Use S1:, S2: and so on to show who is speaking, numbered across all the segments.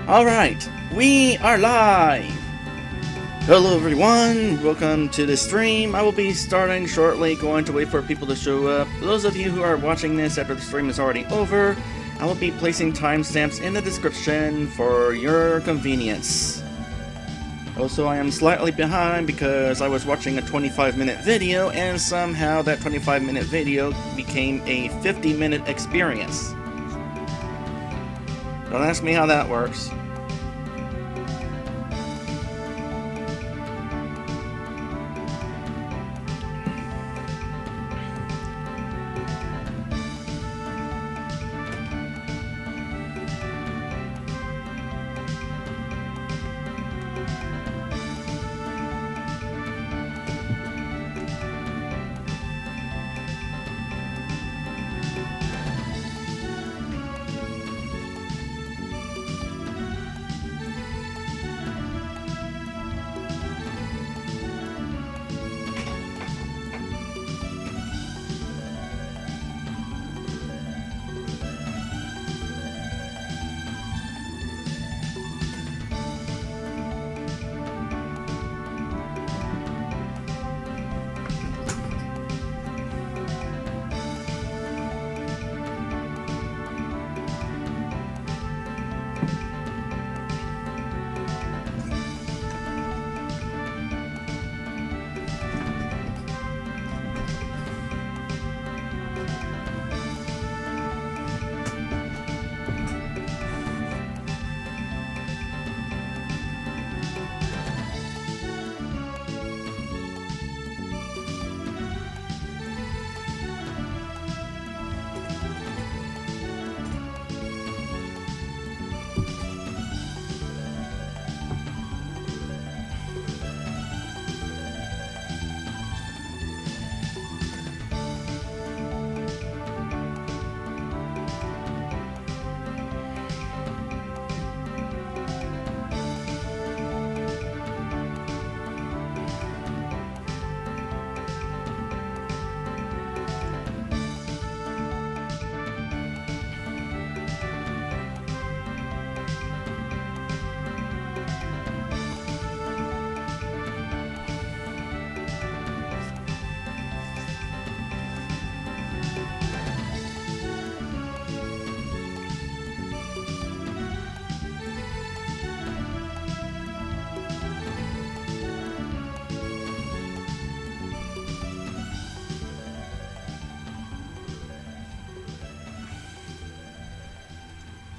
S1: Alright, we are live! Hello everyone, welcome to the stream. I will be starting shortly, going to wait for people to show up. For those of you who are watching this after the stream is already over, I will be placing timestamps in the description for your convenience. Also, I am slightly behind because I was watching a 25-minute video and somehow that 25-minute video became a 50-minute experience. Don't ask me how that works.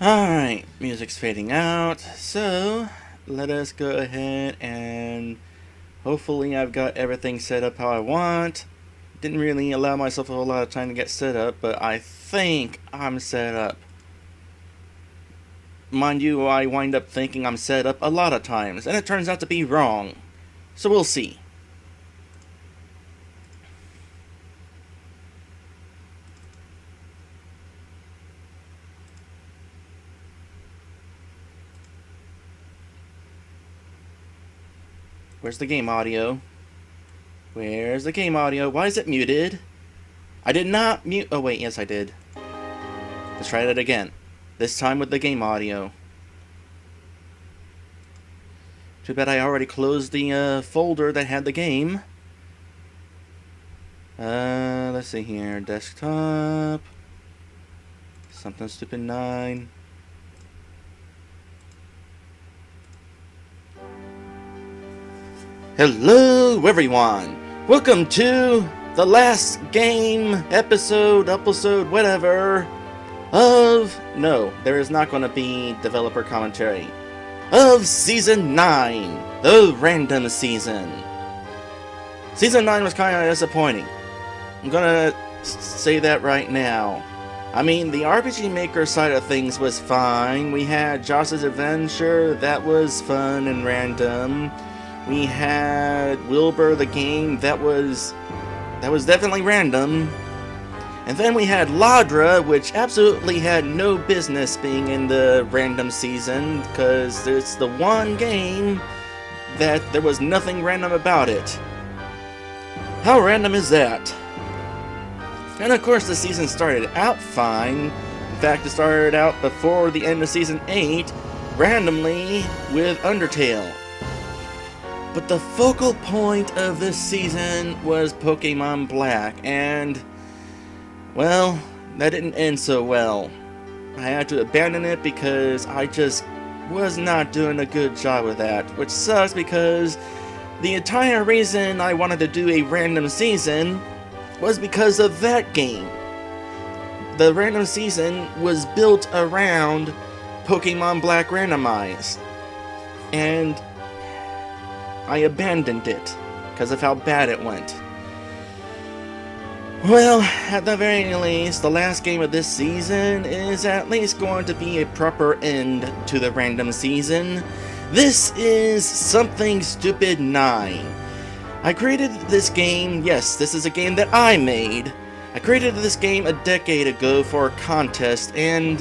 S1: Alright, music's fading out, so let us go ahead and hopefully I've got everything set up how I want. Didn't really allow myself a whole lot of time to get set up, but I think I'm set up. Mind you, I wind up thinking I'm set up a lot of times, and it turns out to be wrong. So we'll see. Where's the game audio? Where's the game audio? Why is it muted? I did not mute. Oh wait, yes I did. Let's try that again. This time with the game audio. Too bad I already closed the folder that had the game. Let's see here. Desktop. Something stupid 9. Hello everyone! Welcome to the last game, episode, whatever, no, there is not going to be developer commentary, of Season 9, the random season. Season 9 was kind of disappointing. I'm gonna say that right now. I mean, the RPG Maker side of things was fine. We had Josh's Adventure, that was fun and random. We had Wilbur the game, that was definitely random. And then we had Ladra, which absolutely had no business being in the random season, because it's the one game that there was nothing random about it. How random is that? And of course the season started out fine. In fact, it started out before the end of Season 8, randomly with Undertale. But the focal point of this season was Pokemon Black, and, well, that didn't end so well. I had to abandon it because I just was not doing a good job with that, which sucks because the entire reason I wanted to do a random season was because of that game. The random season was built around Pokemon Black Randomized, and I abandoned it because of how bad it went. Well, at the very least, the last game of this season is at least going to be a proper end to the random season. This is Something Stupid 9. I created this game, yes, this is a game that I made. I created this game a decade ago for a contest, and...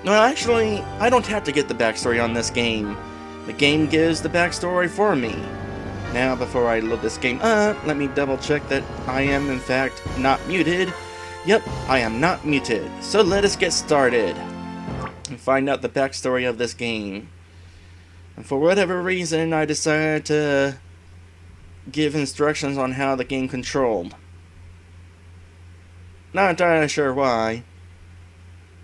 S1: well, actually, I don't have to get the backstory on this game. The game gives the backstory for me. Now, before I load this game up, let me double check that I am in fact not muted. Yep, I am not muted. So let us get started and find out the backstory of this game. And for whatever reason, I decided to give instructions on how the game controlled. Not entirely sure why.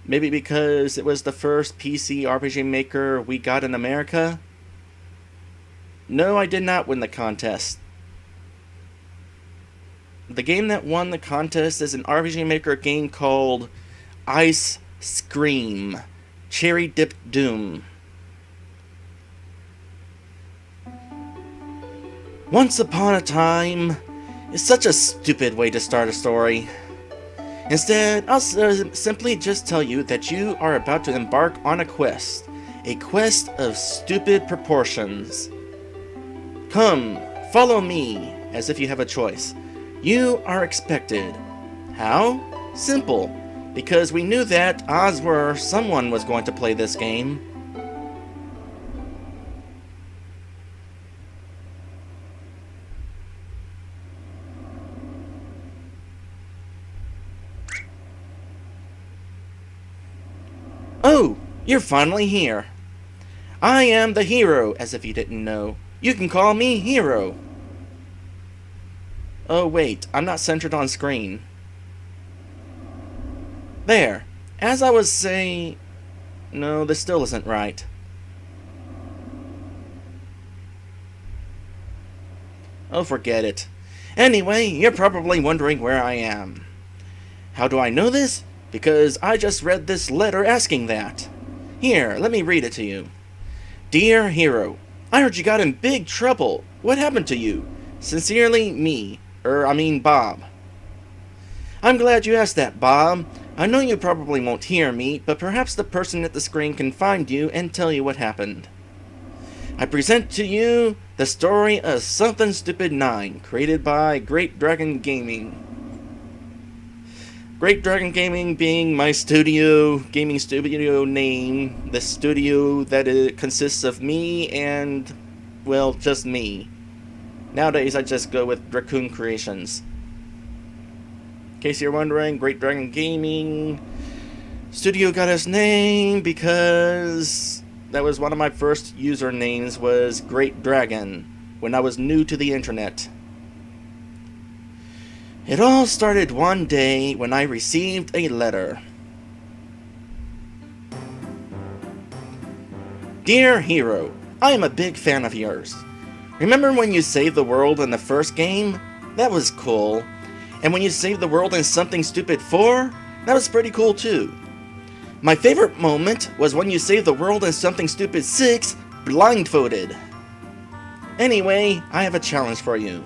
S1: Maybe because it was the first PC RPG maker we got in America? No, I did not win the contest. The game that won the contest is an RPG Maker game called Ice Scream Cherry Dipped Doom. Once upon a time is such a stupid way to start a story. Instead, I'll simply just tell you that you are about to embark on a quest of stupid proportions. Come, follow me, as if you have a choice. You are expected. How? Simple. Because we knew that, odds were, someone was going to play this game. Oh, you're finally here. I am the hero, as if you didn't know. You can call me Hero. Oh wait, I'm not centered on screen. There. As I was saying... no, this still isn't right. Oh, forget it. Anyway, you're probably wondering where I am. How do I know this? Because I just read this letter asking that. Here, let me read it to you. Dear Hero, I heard you got in big trouble. What happened to you? Sincerely, me. Bob. I'm glad you asked that, Bob. I know you probably won't hear me, but perhaps the person at the screen can find you and tell you what happened. I present to you the story of Something Stupid 9, created by Great Dragon Gaming. Great Dragon Gaming being my gaming studio name, the studio that consists of me and, well, just me. Nowadays I just go with Raccoon Creations. In case you're wondering, Great Dragon Gaming studio got its name because that was one of my first usernames was Great Dragon when I was new to the internet. It all started one day when I received a letter. Dear Hero, I am a big fan of yours. Remember when you saved the world in the first game? That was cool. And when you saved the world in Something Stupid 4? That was pretty cool too. My favorite moment was when you saved the world in Something Stupid 6, blindfolded. Anyway, I have a challenge for you.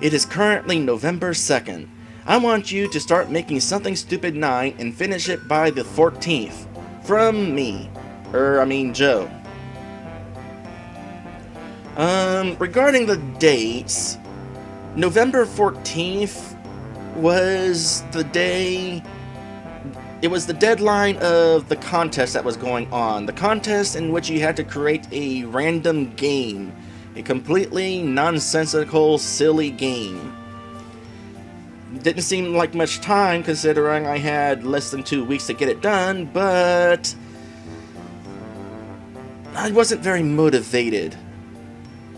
S1: It is currently November 2nd. I want you to start making Something Stupid 9 and finish it by the 14th. From me. Joe. Regarding the dates, November 14th was the day... it was the deadline of the contest that was going on. The contest in which you had to create a random game. A completely nonsensical, silly game. Didn't seem like much time considering I had less than 2 weeks to get it done, but I wasn't very motivated.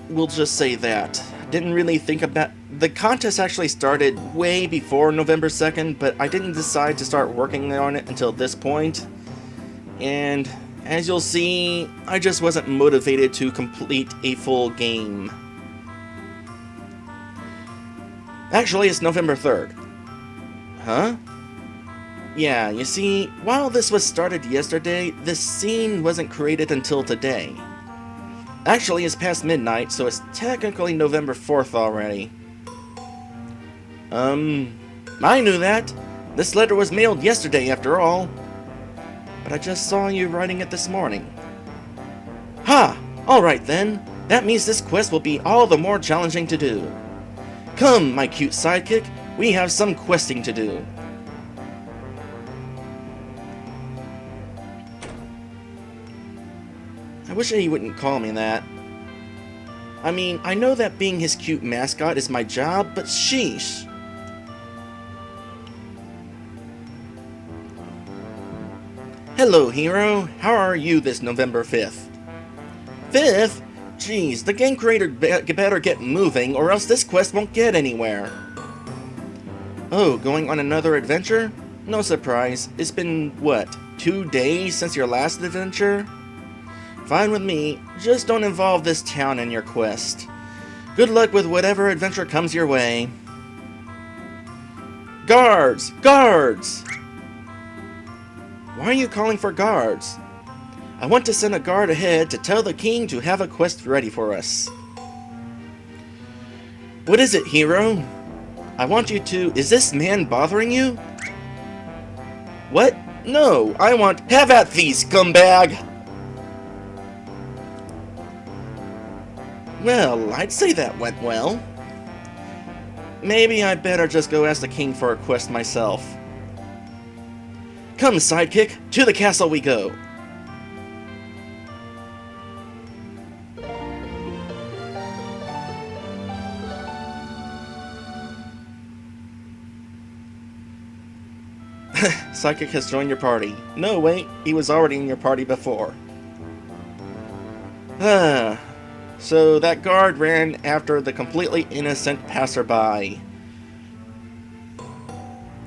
S1: We'll just say that. Didn't really think about... The contest actually started way before November 2nd, but I didn't decide to start working on it until this point. And as you'll see, I just wasn't motivated to complete a full game. Actually, it's November 3rd. Huh? Yeah, you see, while this was started yesterday, this scene wasn't created until today. Actually, it's past midnight, so it's technically November 4th already. I knew that. This letter was mailed yesterday after all. But I just saw you writing it this morning. Ha! Alright then. That means this quest will be all the more challenging to do. Come, my cute sidekick, we have some questing to do. I wish he wouldn't call me that. I mean, I know that being his cute mascot is my job, but sheesh. Hello, hero. How are you this November 5th? 5th? Jeez, the game creator better get moving, or else this quest won't get anywhere. Oh, going on another adventure? No surprise. It's been, what, 2 days since your last adventure? Fine with me, just don't involve this town in your quest. Good luck with whatever adventure comes your way. Guards! Guards! Why are you calling for guards? I want to send a guard ahead to tell the king to have a quest ready for us. What is it, hero? I want you to... Is this man bothering you? What? No, I want... Have at thee, scumbag! Well, I'd say that went well. Maybe I better just go ask the king for a quest myself. Come, sidekick, to the castle we go. Sidekick has joined your party. No, wait, he was already in your party before. So that guard ran after the completely innocent passerby.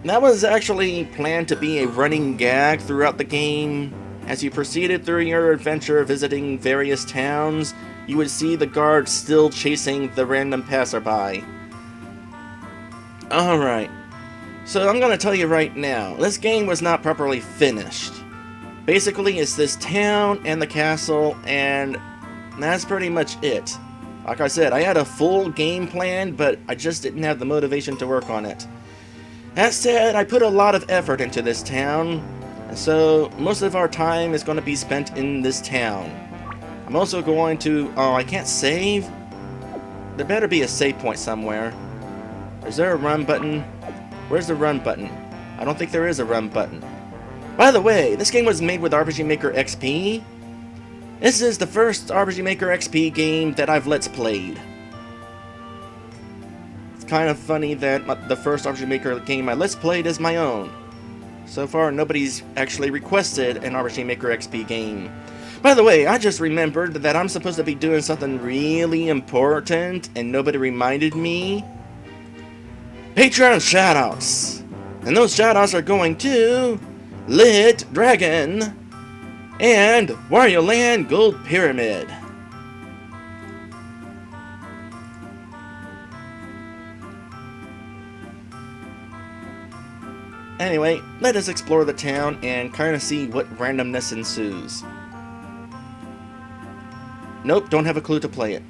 S1: That was actually planned to be a running gag throughout the game. As you proceeded through your adventure visiting various towns, you would see the guard still chasing the random passerby. Alright, so I'm gonna tell you right now, this game was not properly finished. Basically, it's this town and the castle, and that's pretty much it. Like I said, I had a full game plan, but I just didn't have the motivation to work on it. That said, I put a lot of effort into this town, and so most of our time is going to be spent in this town. I'm also going to... Oh, I can't save? There better be a save point somewhere. Is there a run button? Where's the run button? I don't think there is a run button. By the way, this game was made with RPG Maker XP. This is the first RPG Maker XP game that I've Let's Played. It's kind of funny that the first RPG Maker game I Let's Played is my own. So far, nobody's actually requested an RPG Maker XP game. By the way, I just remembered that I'm supposed to be doing something really important, and nobody reminded me. Patreon shoutouts! And those shoutouts are going to... Lit Dragon and Wario Land Gold Pyramid. Anyway, let us explore the town and kind of see what randomness ensues. Nope, don't have a clue to play it.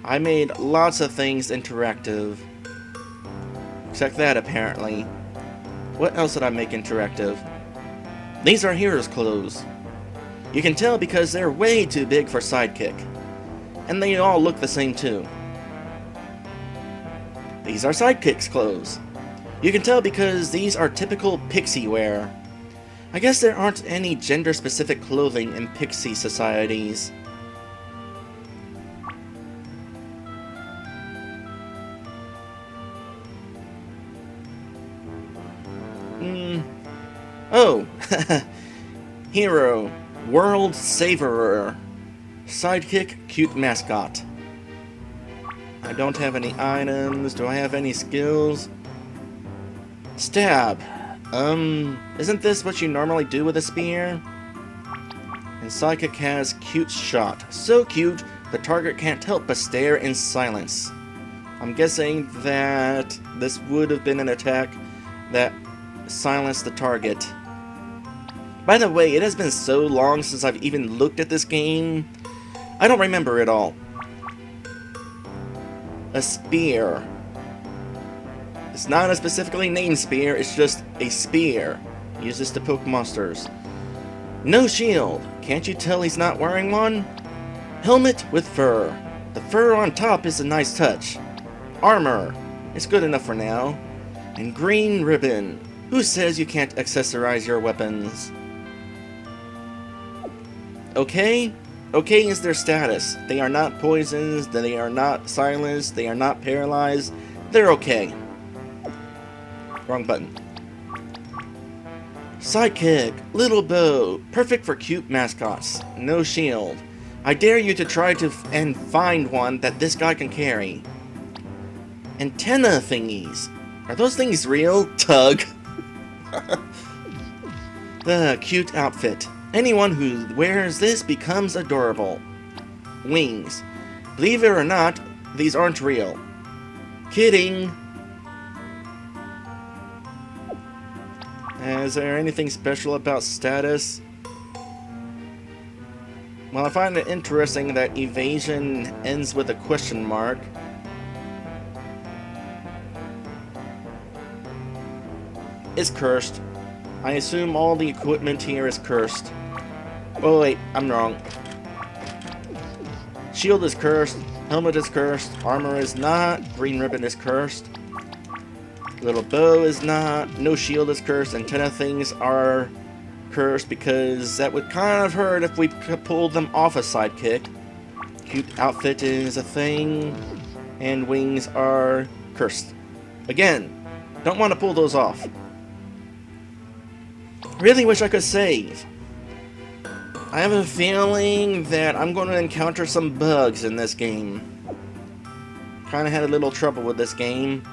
S1: I made lots of things interactive. Except that, apparently. What else did I make interactive? These are hero's clothes. You can tell because they're way too big for Sidekick. And they all look the same too. These are Sidekick's clothes. You can tell because these are typical pixie wear. I guess there aren't any gender-specific clothing in pixie societies. Oh, hero, world saverer. Sidekick, cute mascot. I don't have any items. Do I have any skills? Stab. Isn't this what you normally do with a spear? And Sidekick has cute shot. So cute, the target can't help but stare in silence. I'm guessing that this would have been an attack that silenced the target. By the way, it has been so long since I've even looked at this game, I don't remember it all. A spear. It's not a specifically named spear, it's just a spear. Use this to poke monsters. No shield. Can't you tell he's not wearing one? Helmet with fur. The fur on top is a nice touch. Armor. It's good enough for now. And green ribbon. Who says you can't accessorize your weapons? Okay? Okay is their status. They are not poisons, they are not silenced, they are not paralyzed. They're okay. Wrong button. Sidekick, little bow, perfect for cute mascots. No shield. I dare you to try to and find one that this guy can carry. Antenna thingies. Are those things real? Tug. The cute outfit. Anyone who wears this becomes adorable. Wings. Believe it or not, these aren't real. Kidding. Is there anything special about status? Well, I find it interesting that evasion ends with a question mark. It's cursed. I assume all the equipment here is cursed. Oh wait, I'm wrong. Shield is cursed, helmet is cursed, armor is not, green ribbon is cursed. Little bow is not, no shield is cursed, antenna things are cursed because that would kind of hurt if we pulled them off a sidekick. Cute outfit is a thing, and wings are cursed. Again, don't want to pull those off. Really wish I could save. I have a feeling that I'm going to encounter some bugs in this game. Kinda had a little trouble with this game.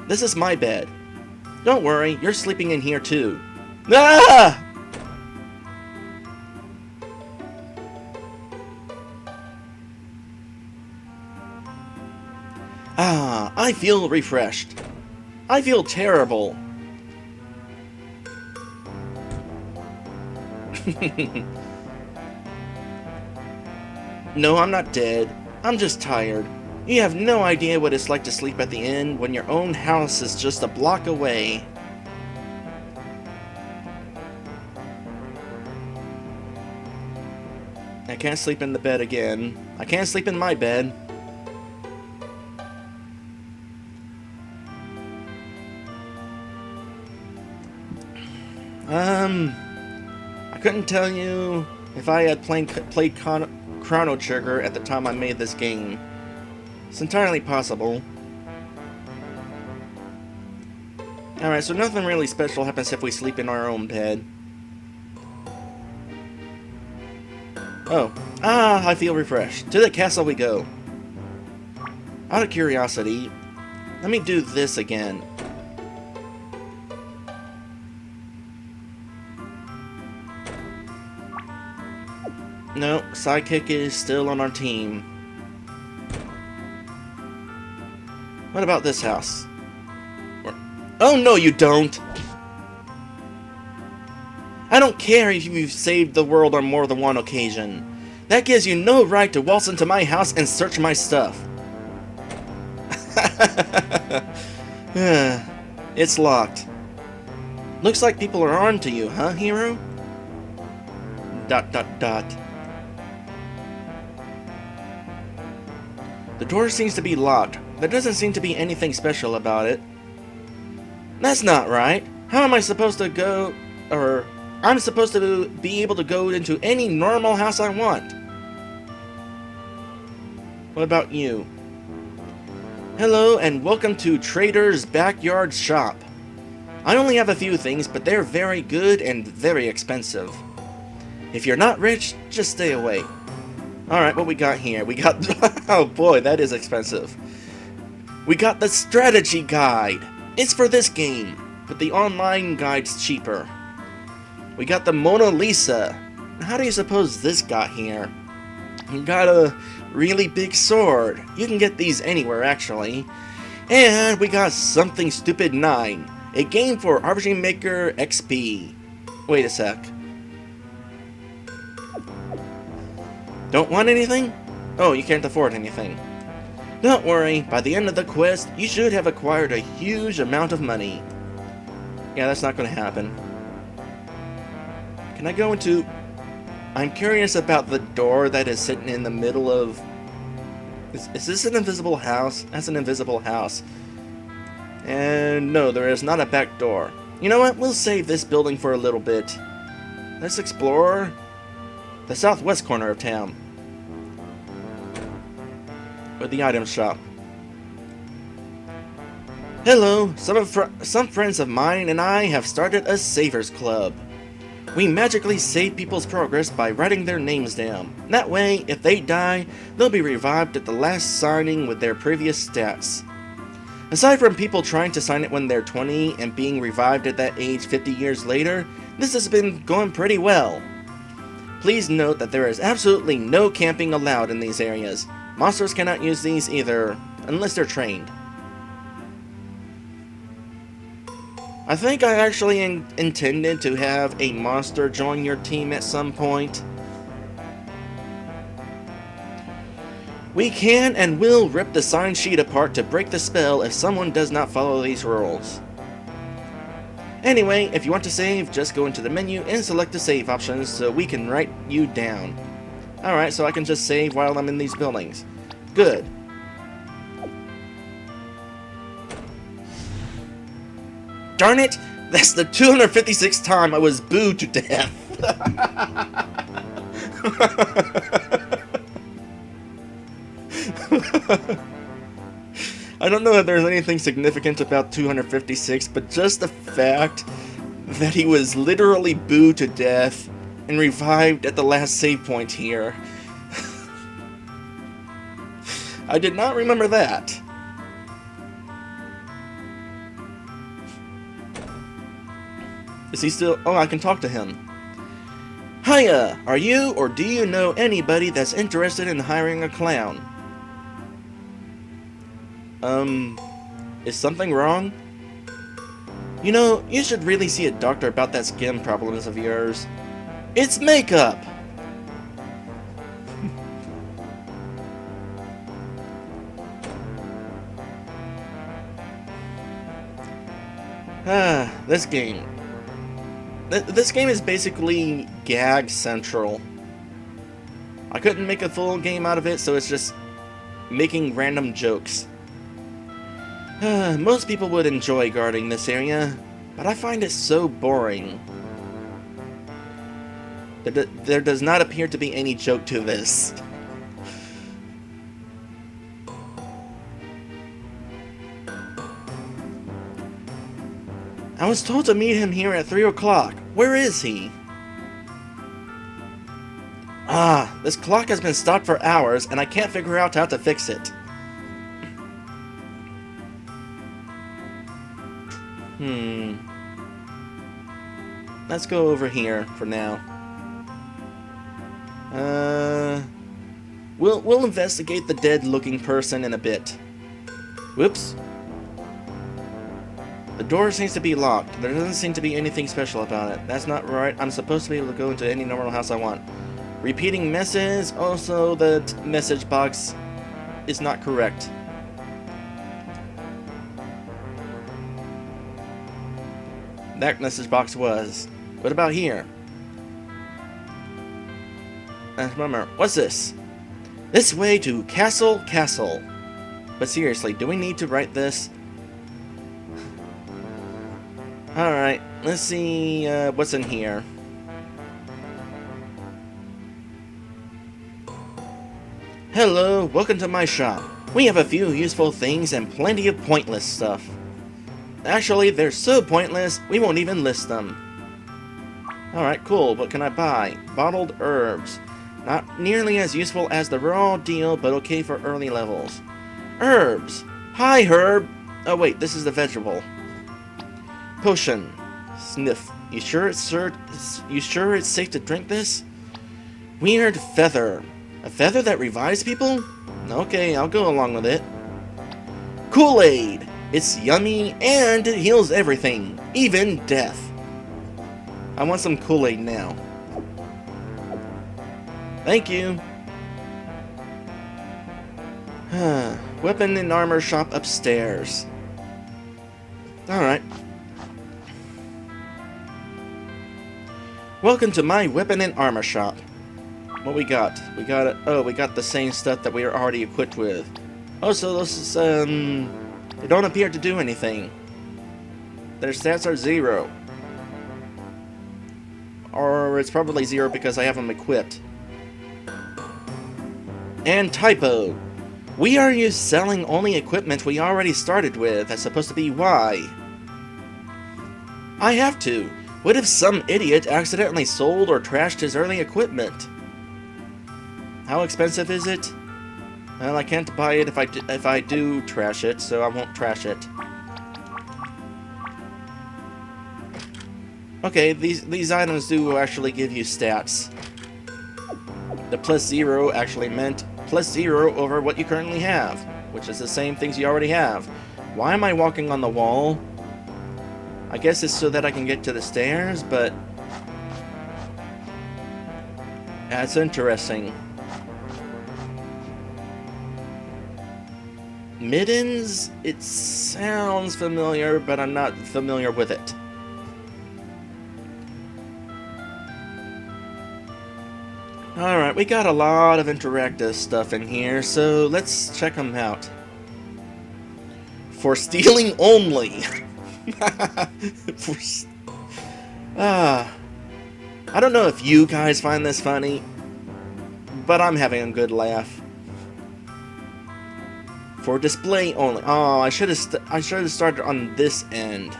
S1: This is my bed. Don't worry, you're sleeping in here too. Ah! Ah, I feel refreshed. I feel terrible. No, I'm not dead. I'm just tired. You have no idea what it's like to sleep at the inn when your own house is just a block away. I can't sleep in the bed again. I can't sleep in my bed. I couldn't tell you if I had played Chrono Trigger at the time I made this game. It's entirely possible. Alright, so nothing really special happens if we sleep in our own bed. Oh. Ah, I feel refreshed. To the castle we go. Out of curiosity, let me do this again. No, Sidekick is still on our team. What about this house? Oh no, you don't! I don't care if you've saved the world on more than one occasion. That gives you no right to waltz into my house and search my stuff. It's locked. Looks like people are on to you, huh, hero? ... The door seems to be locked. There doesn't seem to be anything special about it. That's not right. How am I supposed to go... I'm supposed to be able to go into any normal house I want. What about you? Hello and welcome to Trader's Backyard Shop. I only have a few things, but they're very good and very expensive. If you're not rich, just stay away. Alright, what we got here? We got... oh boy, that is expensive. We got the strategy guide. It's for this game, but the online guide's cheaper. We got the Mona Lisa. How do you suppose this got here? We got a really big sword. You can get these anywhere, actually. And we got Something Stupid 9, a game for RPG Maker XP. Wait a sec. Don't want anything? Oh, you can't afford anything. Don't worry, by the end of the quest, you should have acquired a huge amount of money. Yeah, that's not going to happen. Can I go into... I'm curious about the door that is sitting in the middle of... Is this an invisible house? That's an invisible house. And no, there is not a back door. You know what? We'll save this building for a little bit. Let's explore the southwest corner of town. With the item shop. Hello, some friends of mine and I have started a Savers Club. We magically save people's progress by writing their names down. That way, if they die, they'll be revived at the last signing with their previous stats. Aside from people trying to sign it when they're 20 and being revived at that age 50 years later, this has been going pretty well. Please note that there is absolutely no camping allowed in these areas. Monsters cannot use these either, unless they're trained. I think I actually intended to have a monster join your team at some point. We can and will rip the sign sheet apart to break the spell if someone does not follow these rules. Anyway, if you want to save, just go into the menu and select the save options so we can write you down. Alright, so I can just save while I'm in these buildings. Good. Darn it! That's the 256th time I was booed to death. I don't know if there's anything significant about 256, but just the fact that he was literally booed to death and revived at the last save point here. I did not remember that. Is he still... Oh, I can talk to him. Hiya! Are you or do you know anybody that's interested in hiring a clown? Is something wrong? You know, you should really see a doctor about that skin problems of yours. It's makeup! This game. This game is basically gag central. I couldn't make a full game out of it, so it's just making random jokes. Most people would enjoy guarding this area, but I find it so boring. There does not appear to be any joke to this. I was told to meet him here at 3 o'clock. Where is he? Ah, this clock has been stopped for hours and I can't figure out how to fix it. Let's go over here for now. We'll investigate the dead-looking person in a bit. Whoops. The door seems to be locked. There doesn't seem to be anything special about it. That's not right. I'm supposed to be able to go into any normal house I want. Repeating message. Also, the message box is not correct. That message box was. What about here? Remember, what's this? This way to Castle. But seriously, do we need to write this? Alright, let's see what's in here. Hello, welcome to my shop. We have a few useful things and plenty of pointless stuff. Actually, they're so pointless, we won't even list them. Alright, cool. What can I buy? Bottled herbs. Not nearly as useful as the raw deal, but okay for early levels. Herbs! Hi, herb! Oh wait, this is the vegetable. Potion. Sniff. You sure it's safe to drink this? Weird feather. A feather that revives people? Okay, I'll go along with it. Kool-Aid. It's yummy and it heals everything, even death. I want some Kool-Aid now. Thank you. Weapon and armor shop upstairs. Alright. Welcome to my weapon and armor shop. What we got? We got the same stuff that we are already equipped with. Also, this is, they don't appear to do anything. Their stats are 0. Or it's probably 0 because I have them equipped. And typo. We are selling only equipment we already started with. That's supposed to be why. I have to. What if some idiot accidentally sold or trashed his early equipment? How expensive is it? Well, I can't buy it if I do trash it, so I won't trash it. Okay, these items do actually give you stats. The +0 actually meant +0 over what you currently have, which is the same things you already have. Why am I walking on the wall? I guess it's so that I can get to the stairs, but that's interesting. Middens? It sounds familiar, but I'm not familiar with it. Alright, we got a lot of interactive stuff in here, so let's check them out. For stealing only. I don't know if you guys find this funny, but I'm having a good laugh. For display only. Oh, I should have started on this end.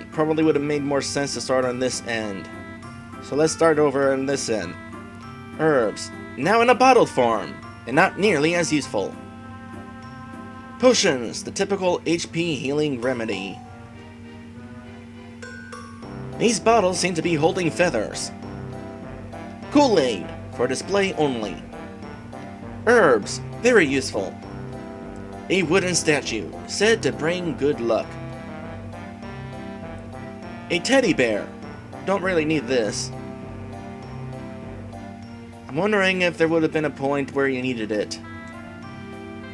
S1: It probably would have made more sense to start on this end. So let's start over on this end. Herbs. Now in a bottled form, and not nearly as useful. Potions. The typical HP healing remedy. These bottles seem to be holding feathers. Kool-Aid. For display only. Herbs. Very useful. A wooden statue. Said to bring good luck. A teddy bear. Don't really need this. I'm wondering if there would have been a point where you needed it.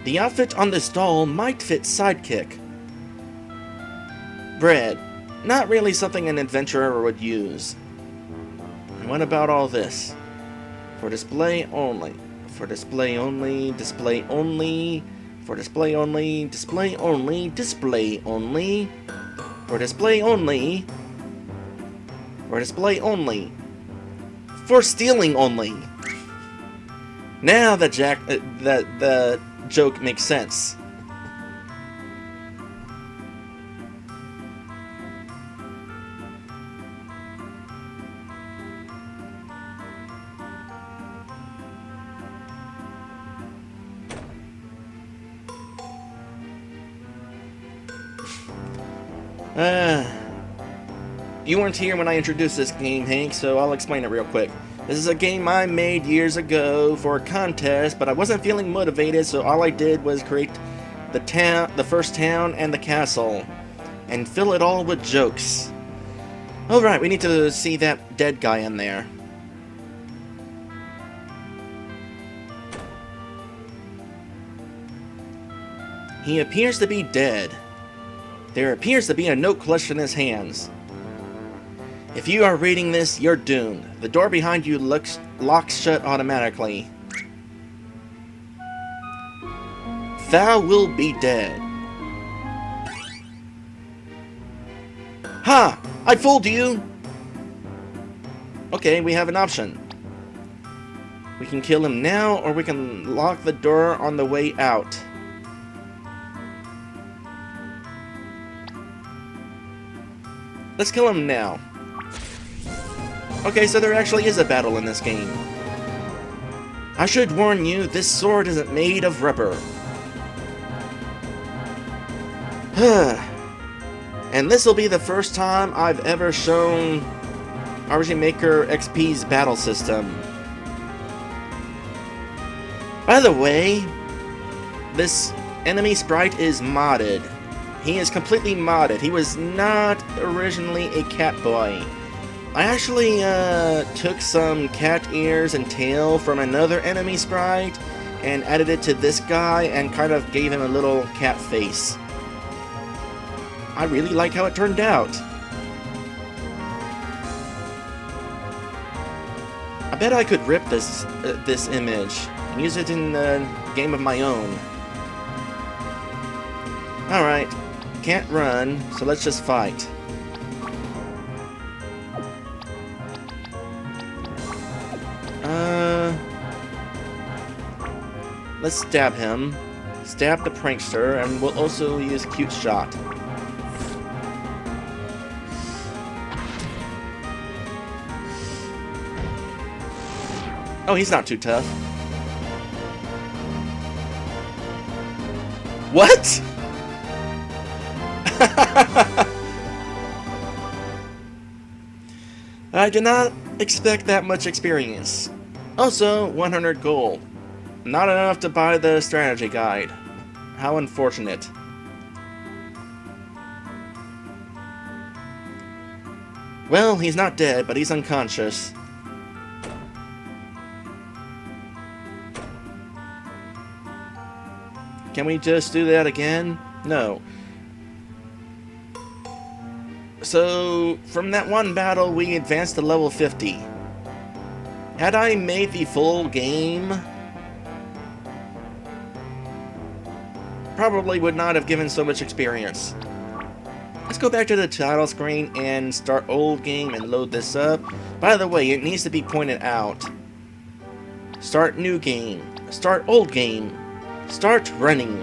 S1: The outfit on this doll might fit sidekick. Bread. Not really something an adventurer would use. And what about all this? For display only. For display only. Display only. For display only. Display only. Display only. For display only. For display only. For stealing only. Now that the joke makes sense. You weren't here when I introduced this game, Hank, so I'll explain it real quick. This is a game I made years ago for a contest, but I wasn't feeling motivated, so all I did was create the first town and the castle, and fill it all with jokes. Alright, we need to see that dead guy in there. He appears to be dead. There appears to be a note clutched in his hands. If you are reading this, you're doomed. The door behind you locks shut automatically. Thou will be dead. Ha! I fooled you! Okay, we have an option. We can kill him now, or we can lock the door on the way out. Let's kill him now. Okay, so there actually is a battle in this game. I should warn you, this sword isn't made of rubber. And this will be the first time I've ever shown RPG Maker XP's battle system. By the way, this enemy sprite is modded. He is completely modded. He was not originally a cat boy. I actually took some cat ears and tail from another enemy sprite and added it to this guy and kind of gave him a little cat face. I really like how it turned out. I bet I could rip this image and use it in a game of my own. Alright, can't run, so let's just fight. Let's stab him. Stab the prankster, and we'll also use cute shot. Oh, he's not too tough. What? I did not expect that much experience. Also, 100 gold. Not enough to buy the strategy guide. How unfortunate. Well, he's not dead, but he's unconscious. Can we just do that again? No. So, from that one battle, we advanced to level 50. Had I made the full game, probably would not have given so much experience. Let's go back to the title screen and start old game and load this up. By the way, it needs to be pointed out. Start new game. Start old game. Start running.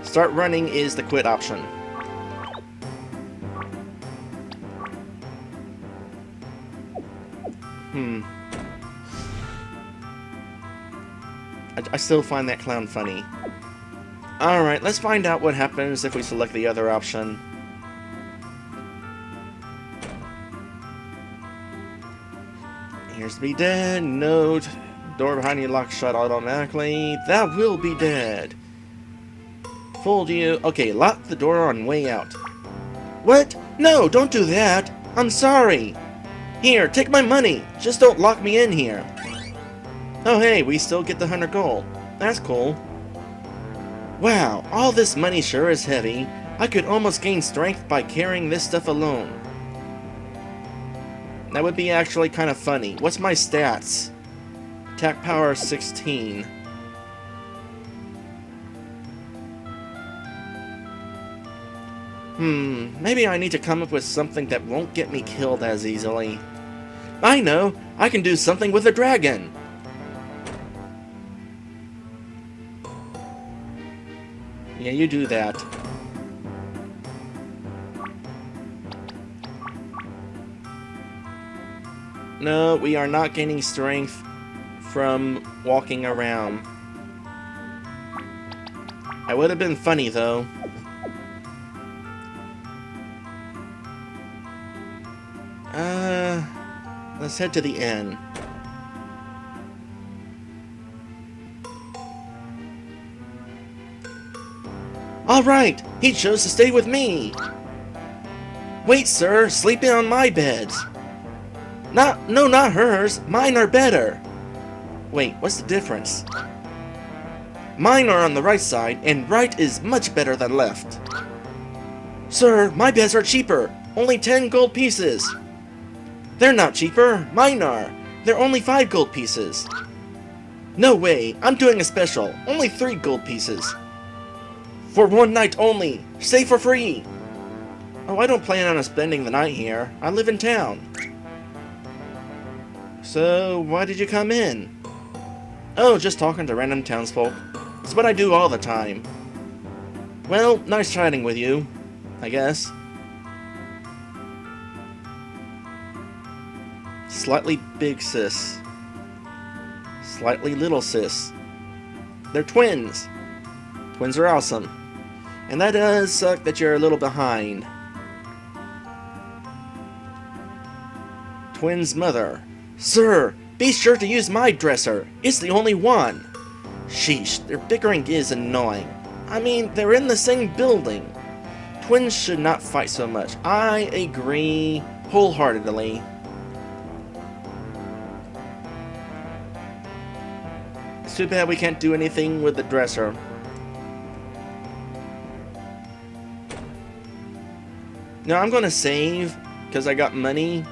S1: Start running is the quit option. I still find that clown funny. Alright, let's find out what happens if we select the other option. Here's to be dead. Note. Door behind you locks shut automatically. That will be dead. Fooled you. Okay, lock the door on way out. What? No, don't do that. I'm sorry. Here, take my money. Just don't lock me in here. Oh hey, we still get the 100 gold. That's cool. Wow, all this money sure is heavy. I could almost gain strength by carrying this stuff alone. That would be actually kind of funny. What's my stats? Attack power 16. Maybe I need to come up with something that won't get me killed as easily. I know! I can do something with a dragon! Yeah, you do that. No, we are not gaining strength from walking around. That would have been funny, though. Let's head to the inn. Alright, he chose to stay with me! Wait, sir, sleeping on my bed. No, not hers. Mine are better. Wait, what's the difference? Mine are on the right side, and right is much better than left. Sir, my beds are cheaper. Only 10 gold pieces. They're not cheaper. Mine are. They're only 5 gold pieces. No way. I'm doing a special. Only 3 gold pieces. For one night only. Stay for free. Oh, I don't plan on spending the night here. I live in town. So, why did you come in? Oh, just talking to random townsfolk. It's what I do all the time. Well, nice chatting with you, I guess. Slightly big sis. Slightly little sis. They're twins. Twins are awesome. And that does suck that you're a little behind. Twins' mother. Sir, be sure to use my dresser. It's the only one. Sheesh, their bickering is annoying. I mean, they're in the same building. Twins should not fight so much. I agree wholeheartedly. It's too bad we can't do anything with the dresser. Now I'm gonna save, because I got money.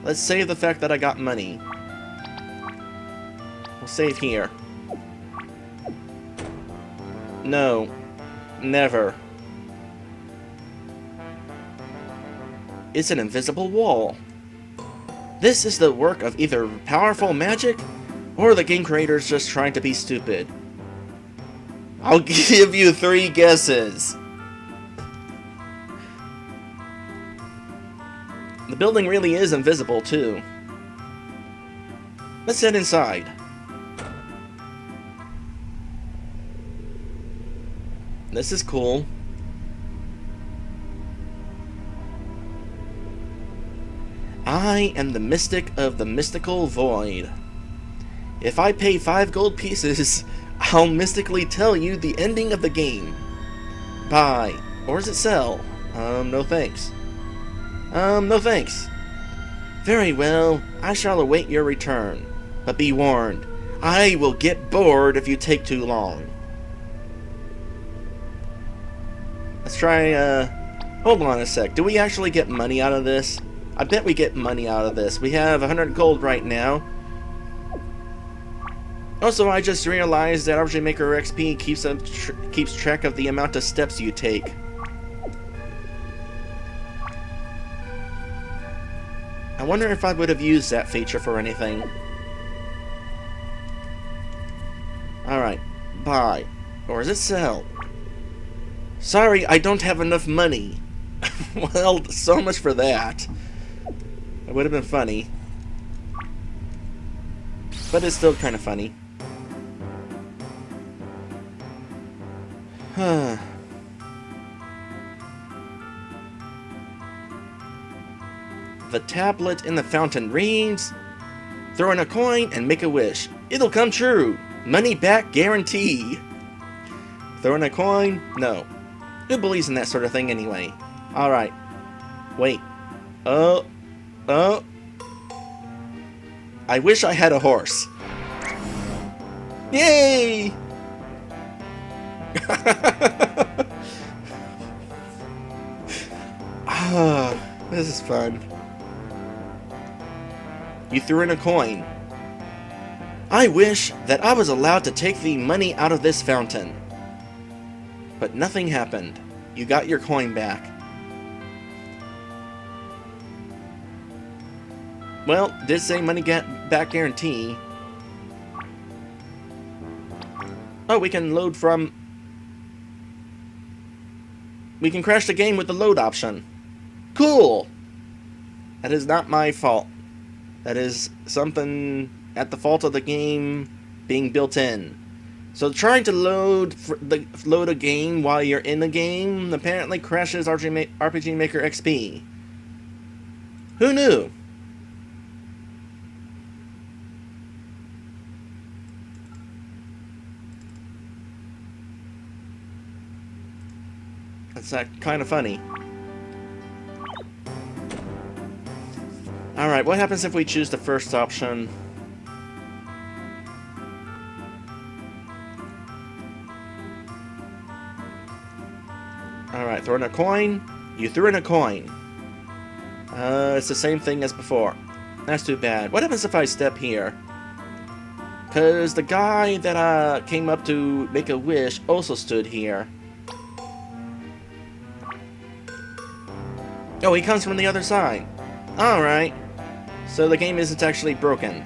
S1: Let's save the fact that I got money. We'll save here. No. Never. It's an invisible wall. This is the work of either powerful magic, or the game creators just trying to be stupid. I'll give you 3 guesses. The building really is invisible, too. Let's head inside. This is cool. I am the mystic of the mystical void. If I pay 5 gold pieces, I'll mystically tell you the ending of the game. Buy. Or is it sell? No thanks. No thanks. Very well, I shall await your return. But be warned, I will get bored if you take too long. Let's try, hold on a sec. Do we actually get money out of this? I bet we get money out of this. We have 100 gold right now. Also, I just realized that RPG Maker XP keeps track of the amount of steps you take. I wonder if I would have used that feature for anything. Alright, buy. Or is it sell? Sorry, I don't have enough money. Well, so much for that. It would have been funny. But it's still kind of funny. Huh. The tablet in the fountain reads, throw in a coin and make a wish. It'll come true. Money back guarantee. Throw in a coin? No. Who believes in that sort of thing anyway? Alright. Wait. Oh. I wish I had a horse. Yay! This is fun. You threw in a coin. I wish that I was allowed to take the money out of this fountain. But nothing happened. You got your coin back. Well, did say money back guarantee. Oh, we can load from... We can crash the game with the load option. Cool! That is not my fault. That is something at the fault of the game being built in. So trying to load a game while you're in the game apparently crashes RPG Maker XP. Who knew? That's kind of funny. Alright, what happens if we choose the first option? Alright, throw in a coin. You threw in a coin. It's the same thing as before. That's too bad. What happens if I step here? Because the guy that came up to make a wish also stood here. Oh, he comes from the other side. Alright. So the game isn't actually broken.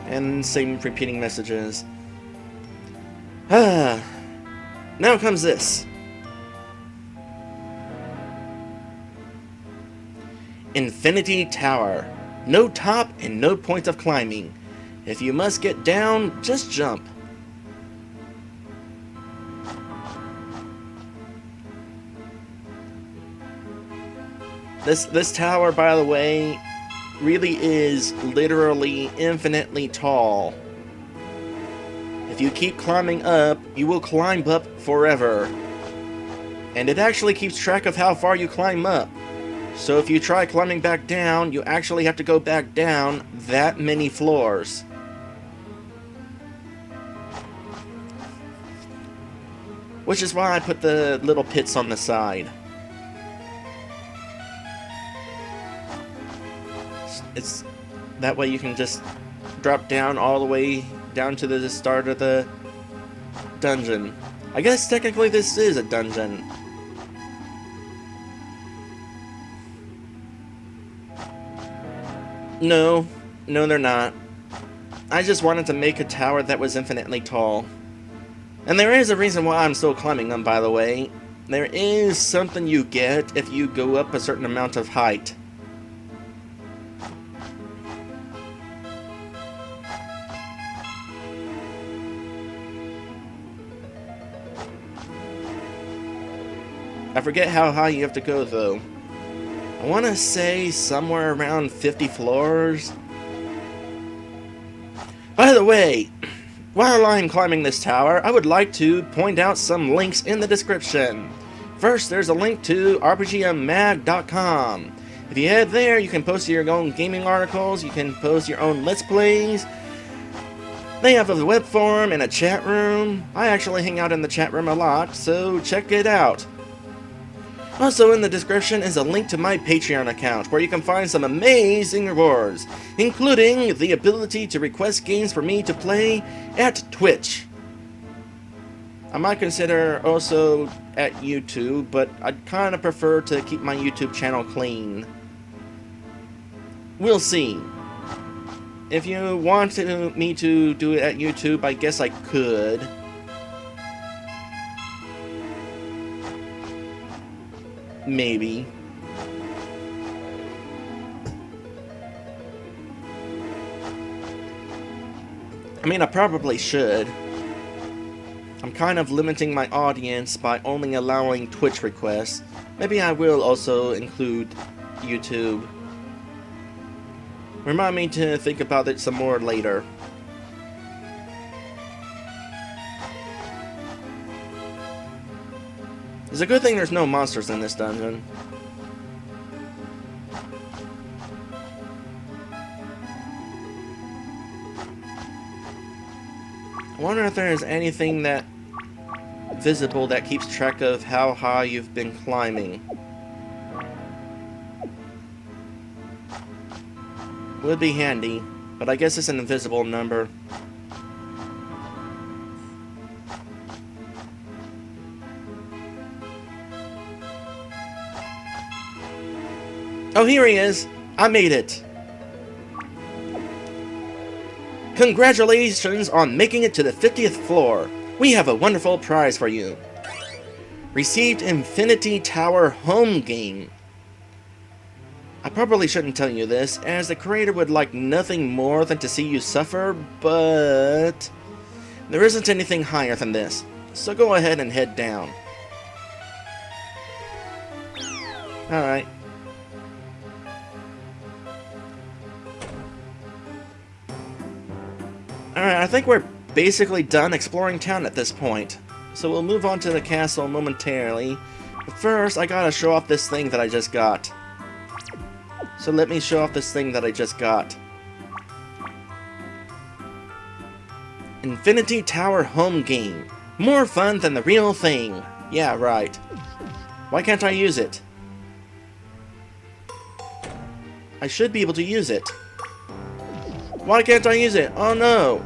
S1: And same repeating messages. Now comes this. Infinity Tower. No top and no point of climbing. If you must get down, just jump. This tower, by the way, really is literally infinitely tall. If you keep climbing up, you will climb up forever. And it actually keeps track of how far you climb up. So if you try climbing back down, you actually have to go back down that many floors. Which is why I put the little pits on the side. It's that way you can just drop down all the way down to the start of the dungeon. I guess technically this is a dungeon. No, they're not. I just wanted to make a tower that was infinitely tall. And there is a reason why I'm still climbing them, by the way. There is something you get if you go up a certain amount of height. I forget how high you have to go, though. I want to say somewhere around 50 floors. By the way, while I'm climbing this tower, I would like to point out some links in the description. First, there's a link to RPGMmag.com. If you head there, you can post your own gaming articles, you can post your own Let's Plays. They have a web forum and a chat room. I actually hang out in the chat room a lot, so check it out. Also in the description is a link to my Patreon account, where you can find some amazing rewards, including the ability to request games for me to play at Twitch. I might consider also at YouTube, but I'd kind of prefer to keep my YouTube channel clean. We'll see. If you want me to do it at YouTube, I guess I could. Maybe. I mean, I probably should. I'm kind of limiting my audience by only allowing Twitch requests. Maybe I will also include YouTube. Remind me to think about it some more later. It's a good thing there's no monsters in this dungeon. I wonder if there is anything that visible that keeps track of how high you've been climbing. Would be handy, but I guess it's an invisible number. Oh, here he is! I made it! Congratulations on making it to the 50th floor! We have a wonderful prize for you! Received Infinity Tower home game. I probably shouldn't tell you this, as the creator would like nothing more than to see you suffer, but there isn't anything higher than this, so go ahead and head down. Alright. Alright, I think we're basically done exploring town at this point, so we'll move on to the castle momentarily. But first, I gotta show off this thing that I just got. So let me show off this thing that I just got. Infinity Tower home game. More fun than the real thing. Yeah, right. Why can't I use it? I should be able to use it. Why can't I use it? Oh no!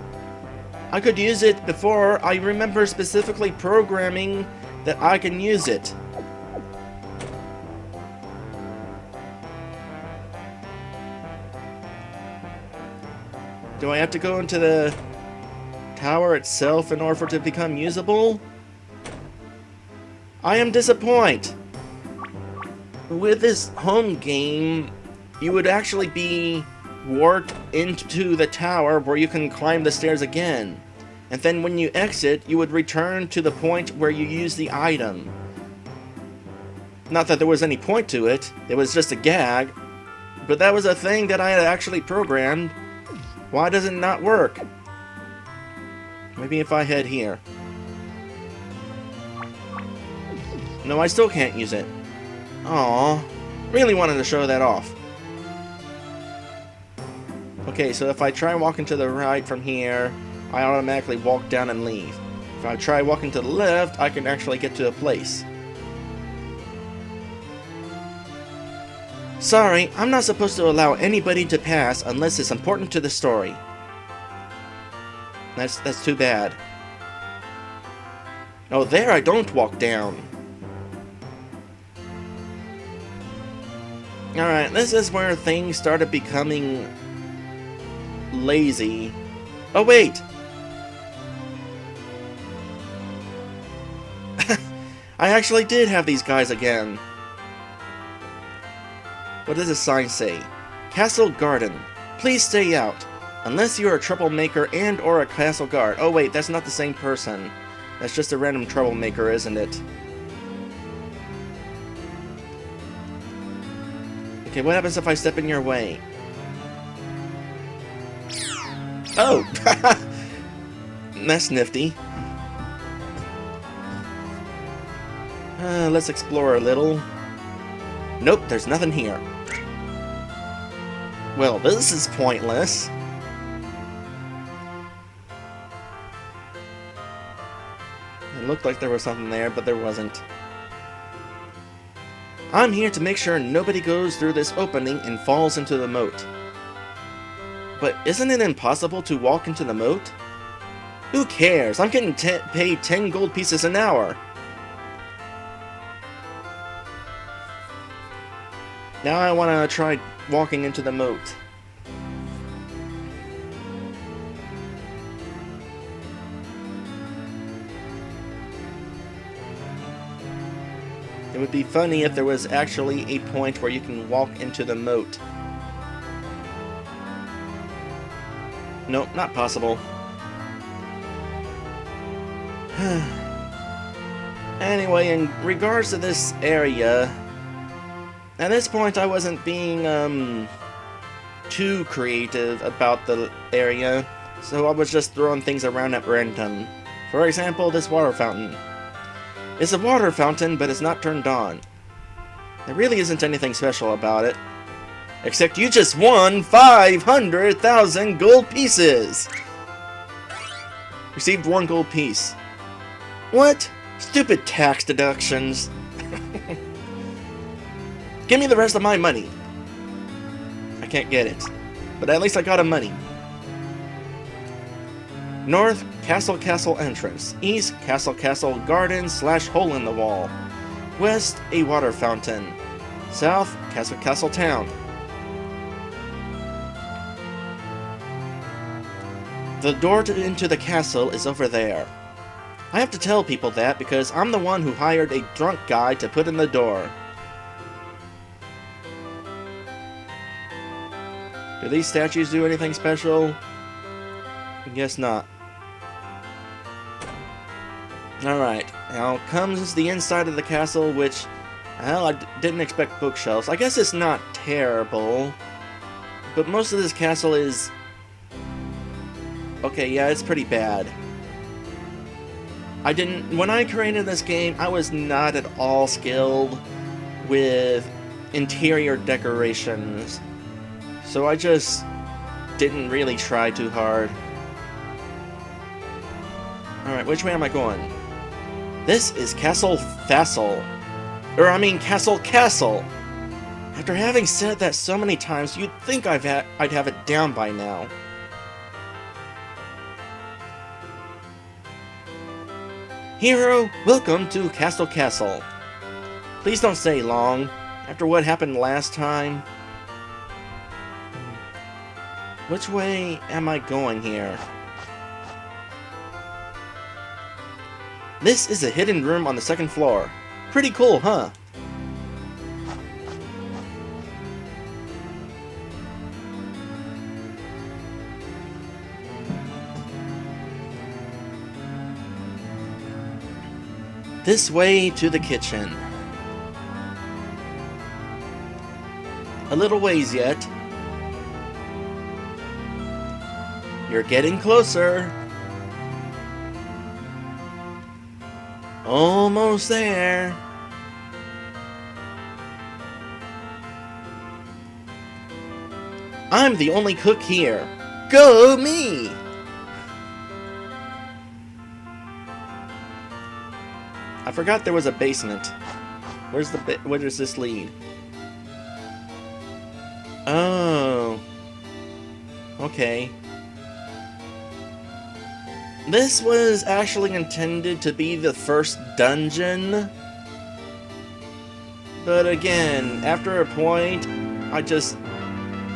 S1: I could use it before I remember specifically programming that I can use it. Do I have to go into the tower itself in order for it to become usable? I am disappointed. With this home game, you would actually be warped into the tower where you can climb the stairs again. And then when you exit, you would return to the point where you use the item. Not that there was any point to it, it was just a gag. But that was a thing that I had actually programmed. Why does it not work? Maybe if I head here. No, I still can't use it. Aww. Really wanted to show that off. Okay, so if I try walking to the right from here, I automatically walk down and leave. If I try walking to the left, I can actually get to a place. Sorry, I'm not supposed to allow anybody to pass unless it's important to the story. That's too bad. Oh, there I don't walk down. Alright, this is where things started becoming lazy. Oh, wait! I actually did have these guys again. What does this sign say? Castle Garden. Please stay out. Unless you are a troublemaker and or a castle guard. Oh wait, that's not the same person. That's just a random troublemaker, isn't it? Okay, what happens if I step in your way? Oh! That's nifty. Let's explore a little. Nope, there's nothing here. Well, this is pointless. It looked like there was something there, but there wasn't. I'm here to make sure nobody goes through this opening and falls into the moat. But isn't it impossible to walk into the moat? Who cares? I'm getting paid 10 gold pieces an hour. Now I want to try walking into the moat. It would be funny if there was actually a point where you can walk into the moat. Nope, not possible. Anyway, in regards to this area, at this point I wasn't being too creative about the area, so I was just throwing things around at random. For example, this water fountain. It's a water fountain, but it's not turned on. There really isn't anything special about it. Except you just won 500,000 gold pieces! Received 1 gold piece. What? Stupid tax deductions. Give me the rest of my money. I can't get it. But at least I got a money. North, Castle entrance. East, Castle garden / hole in the wall. West, a water fountain. South, Castle town. The door into the castle is over there. I have to tell people that because I'm the one who hired a drunk guy to put in the door. Do these statues do anything special? I guess not. Alright, now comes the inside of the castle, which, well, I didn't expect bookshelves. I guess it's not terrible, but most of this castle is... okay, yeah, it's pretty bad. When I created this game, I was not at all skilled with interior decorations, so I just didn't really try too hard. Alright, which way am I going? This is Castle. Castle. After having said that so many times, you'd think I'd have it down by now. Hero, welcome to Castle. Please don't stay long. After what happened last time... Which way am I going here? This is a hidden room on the second floor. Pretty cool, huh? This way to the kitchen. A little ways yet. You're getting closer. Almost there. I'm the only cook here. Go me! I forgot there was a basement. Where does this lead? Oh. Okay. This was actually intended to be the first dungeon. But again, after a point, I just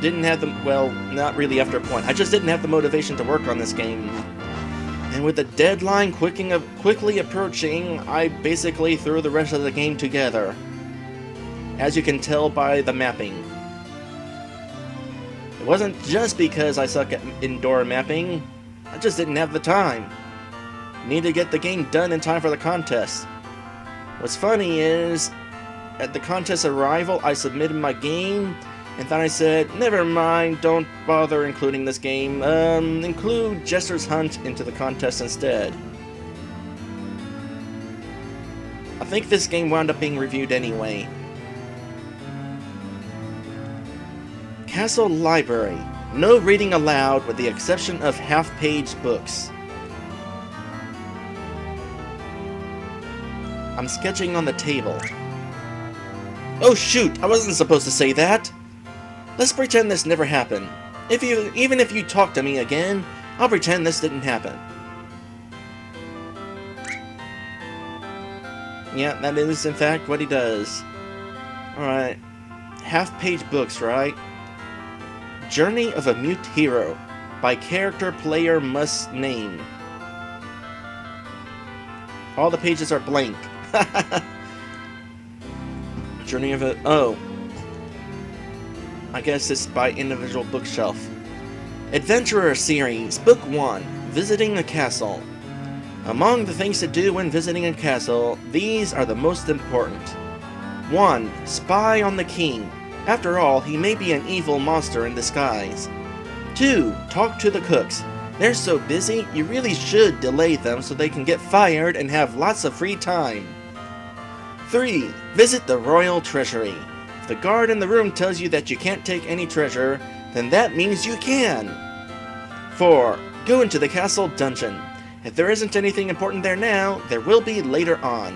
S1: didn't have the... well, not really after a point. I just didn't have the motivation to work on this game. And with the deadline quickly approaching, I basically threw the rest of the game together. As you can tell by the mapping. It wasn't just because I suck at indoor mapping. I just didn't have the time. Need to get the game done in time for the contest. What's funny is, at the contest arrival, I submitted my game, and then I said, never mind, don't bother including this game. Include Jester's Hunt into the contest instead. I think this game wound up being reviewed anyway. Castle Library. No reading allowed with the exception of half-page books. I'm sketching on the table. Oh shoot, I wasn't supposed to say that! Let's pretend this never happened. Even if you talk to me again, I'll pretend this didn't happen. Yeah, that is in fact what he does. Alright. Half-page books, right? Journey of a Mute Hero. By character player must name. All the pages are blank. Journey of a... oh. I guess it's by individual bookshelf. Adventurer Series, Book 1, Visiting a Castle. Among the things to do when visiting a castle, these are the most important. 1. Spy on the king. After all, he may be an evil monster in disguise. 2. Talk to the cooks. They're so busy, you really should delay them so they can get fired and have lots of free time. 3. Visit the royal treasury. If the guard in the room tells you that you can't take any treasure, then that means you can. 4. Go into the castle dungeon. If there isn't anything important there now, there will be later on.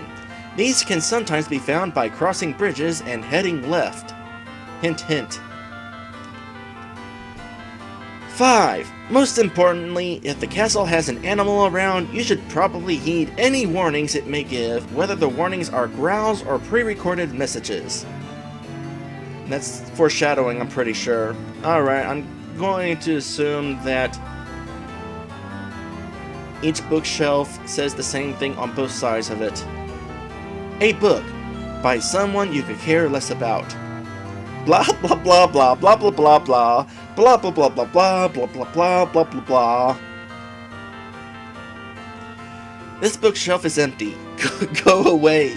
S1: These can sometimes be found by crossing bridges and heading left. Hint, hint. 5. Most importantly, if the castle has an animal around, you should probably heed any warnings it may give, whether the warnings are growls or pre-recorded messages. That's foreshadowing, I'm pretty sure. Alright, I'm going to assume that each bookshelf says the same thing on both sides of it. A book by someone you could care less about. Blah blah blah blah blah blah blah blah blah blah blah blah blah blah blah blah blah blah blah. This bookshelf is empty. Go away.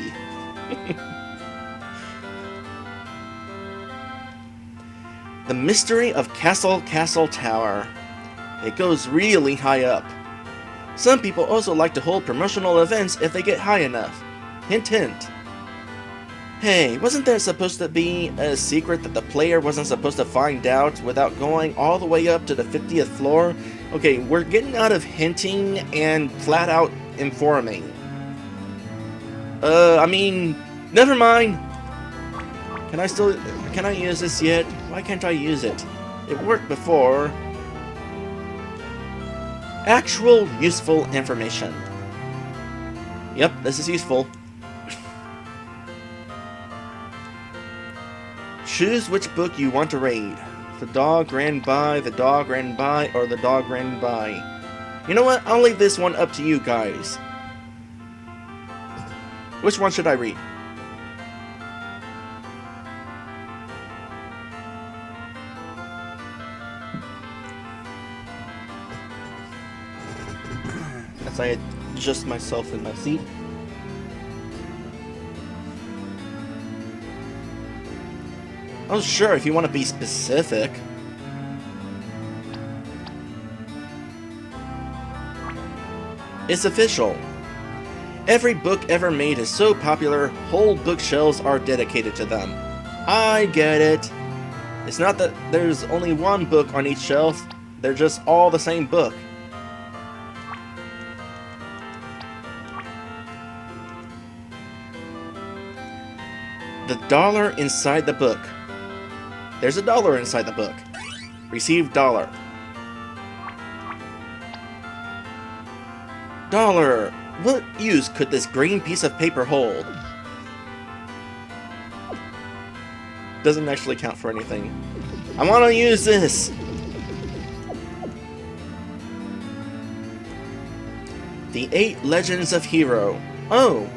S1: The Mystery of Castle Tower. It goes really high up. Some people also like to hold promotional events if they get high enough. Hint hint. Hey, wasn't there supposed to be a secret that the player wasn't supposed to find out without going all the way up to the 50th floor? Okay, we're getting out of hinting and flat out informing. I mean, never mind. Can I use this yet? Why can't I use it? It worked before. Actual useful information. Yep, this is useful. Choose which book you want to read. The dog ran by, the dog ran by, or the dog ran by. You know what? I'll leave this one up to you guys. Which one should I read? As I adjust myself in my seat. Oh, sure, if you want to be specific. It's official. Every book ever made is so popular, whole bookshelves are dedicated to them. I get it. It's not that there's only one book on each shelf, they're just all the same book. The dollar inside the book. There's a dollar inside the book. Receive dollar. Dollar. What use could this green piece of paper hold? Doesn't actually count for anything. I want to use this. The 8 Legends of Hero. Oh.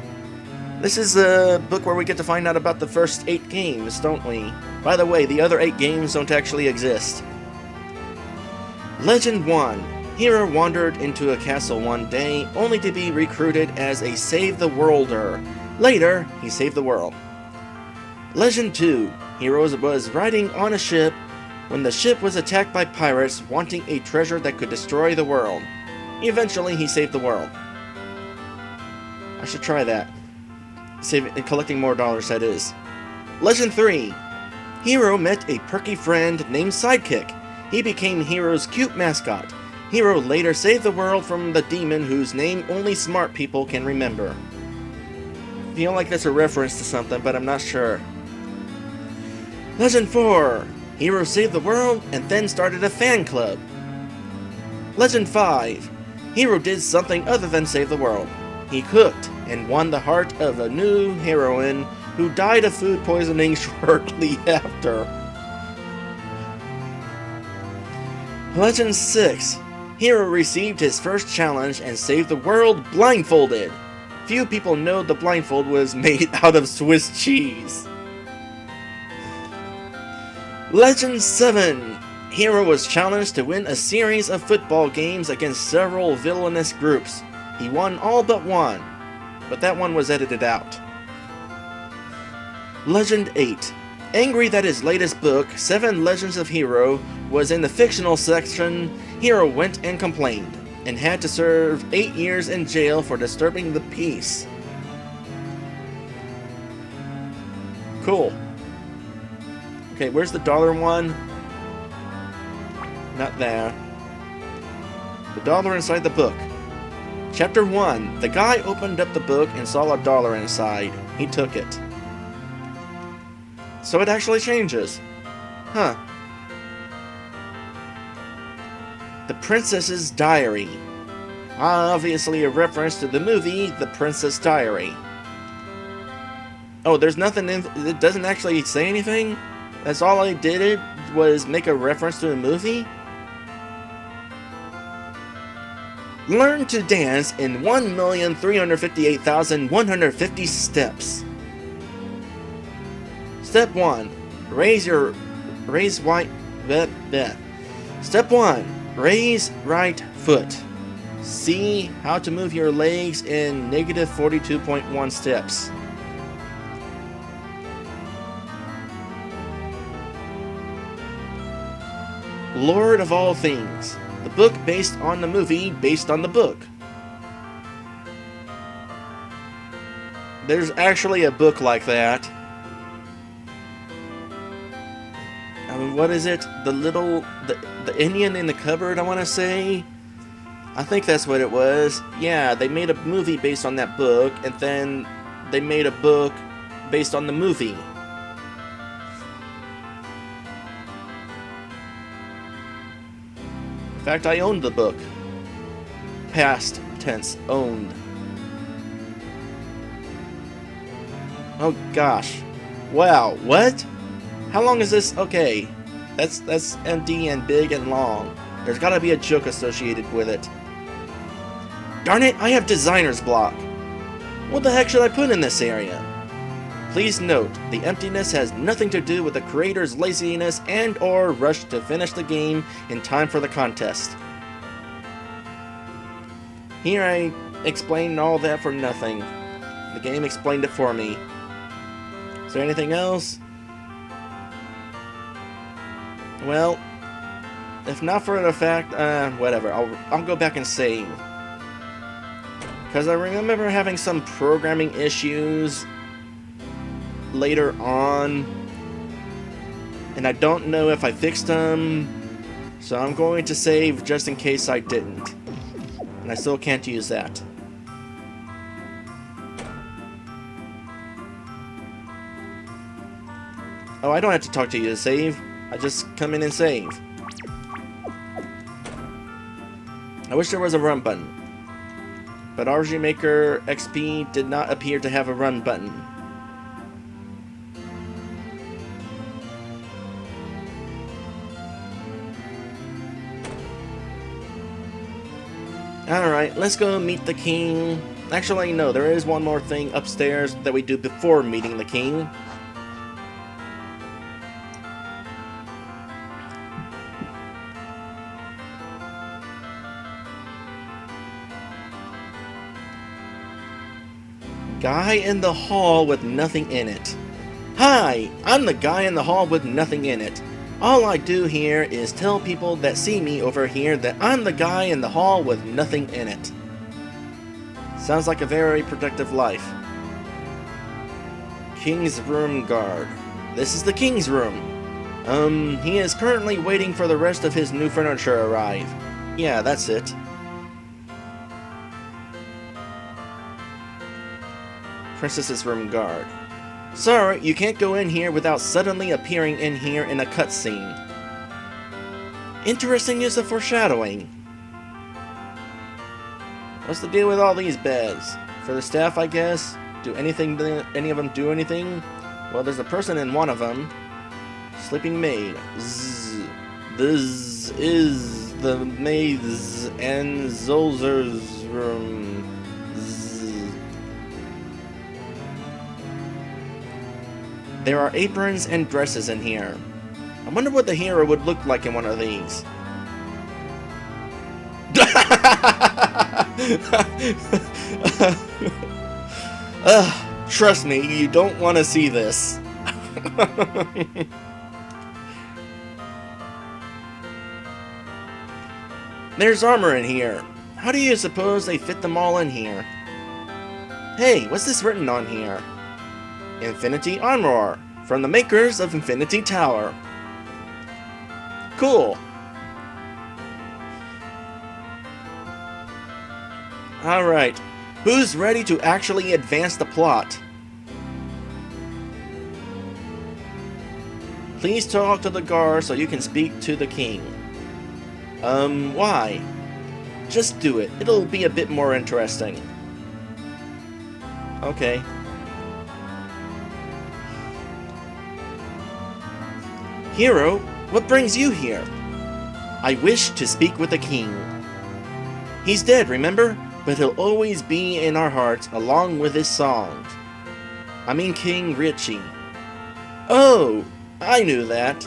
S1: This is a book where we get to find out about the first 8 games, don't we? By the way, the other 8 games don't actually exist. Legend 1. Hero wandered into a castle one day, only to be recruited as a save-the-worlder. Later, he saved the world. Legend 2. Hero was riding on a ship when the ship was attacked by pirates wanting a treasure that could destroy the world. Eventually, he saved the world. I should try that. Collecting more dollars, that is. Legend 3. Hero met a perky friend named Sidekick. He became Hero's cute mascot. Hero later saved the world from the demon whose name only smart people can remember. I feel like that's a reference to something, but I'm not sure. Legend 4. Hero saved the world and then started a fan club. Legend 5. Hero did something other than save the world. He cooked and won the heart of a new heroine who died of food poisoning shortly after. Legend 6. Hero received his first challenge and saved the world blindfolded. Few people know the blindfold was made out of Swiss cheese. Legend 7. Hero was challenged to win a series of football games against several villainous groups. He won all but one, but that one was edited out. Legend 8. Angry that his latest book, 7 Legends of Hero, was in the fictional section, Hero went and complained, and had to serve 8 years in jail for disturbing the peace. Cool. Okay, where's the dollar one? Not there. The dollar inside the book. Chapter 1. The guy opened up the book and saw a dollar inside. He took it. So it actually changes. Huh. The Princess's Diary. Obviously a reference to the movie The Princess Diary. Oh, there's nothing in it. Doesn't actually say anything? That's all I did was make a reference to a movie? Learn to dance in 1,358,150 steps. Step 1. Step 1. Raise right foot. See how to move your legs in negative 42.1 steps. Lord of All Things. The book based on the movie based on the book. There's actually a book like that. I mean, what is it? The Indian in the cupboard, I want to say? I think that's what it was. Yeah, they made a movie based on that book, and then they made a book based on the movie. In fact, I owned the book. Past tense, owned. Oh gosh. Wow, what? How long is this? Okay. That's empty and big and long. There's gotta be a joke associated with it. Darn it, I have designer's block. What the heck should I put in this area? Please note, the emptiness has nothing to do with the creator's laziness and/or rush to finish the game in time for the contest. Here I explained all that for nothing. The game explained it for me. Is there anything else? Well, if not for the fact, whatever. I'll go back and save. Because I remember having some programming issues later on, and I don't know if I fixed them, so I'm going to save just in case I didn't. And I still can't use that. Oh, I don't have to talk to you to save. I just come in and save. I wish there was a run button. But RPG Maker XP did not appear to have a run button. Alright, let's go meet the king. Actually, no, there is one more thing upstairs that we do before meeting the king. Guy in the hall with nothing in it. Hi, I'm the guy in the hall with nothing in it. All I do here is tell people that see me over here that I'm the guy in the hall with nothing in it. Sounds like a very productive life. King's room guard. This is the king's room. He is currently waiting for the rest of his new furniture to arrive. Yeah, that's it. Princess's room guard. Sorry, you can't go in here without suddenly appearing in here in a cutscene. Interesting use of foreshadowing. What's the deal with all these beds? For the staff, I guess? Do any of them do anything? Well, there's a person in one of them. Sleeping maid. Zzz. This is the maid's and Zolzer's room. There are aprons and dresses in here. I wonder what the hero would look like in one of these. Trust me, you don't want to see this. There's armor in here. How do you suppose they fit them all in here? Hey, what's this written on here? Infinity Armor, from the makers of Infinity Tower. Cool. Alright, who's ready to actually advance the plot? Please talk to the guard so you can speak to the king. Why? Just do it. It'll be a bit more interesting. Okay. Hero, what brings you here? I wish to speak with the king. He's dead, remember? But he'll always be in our hearts along with his songs. I mean King Richie. Oh, I knew that.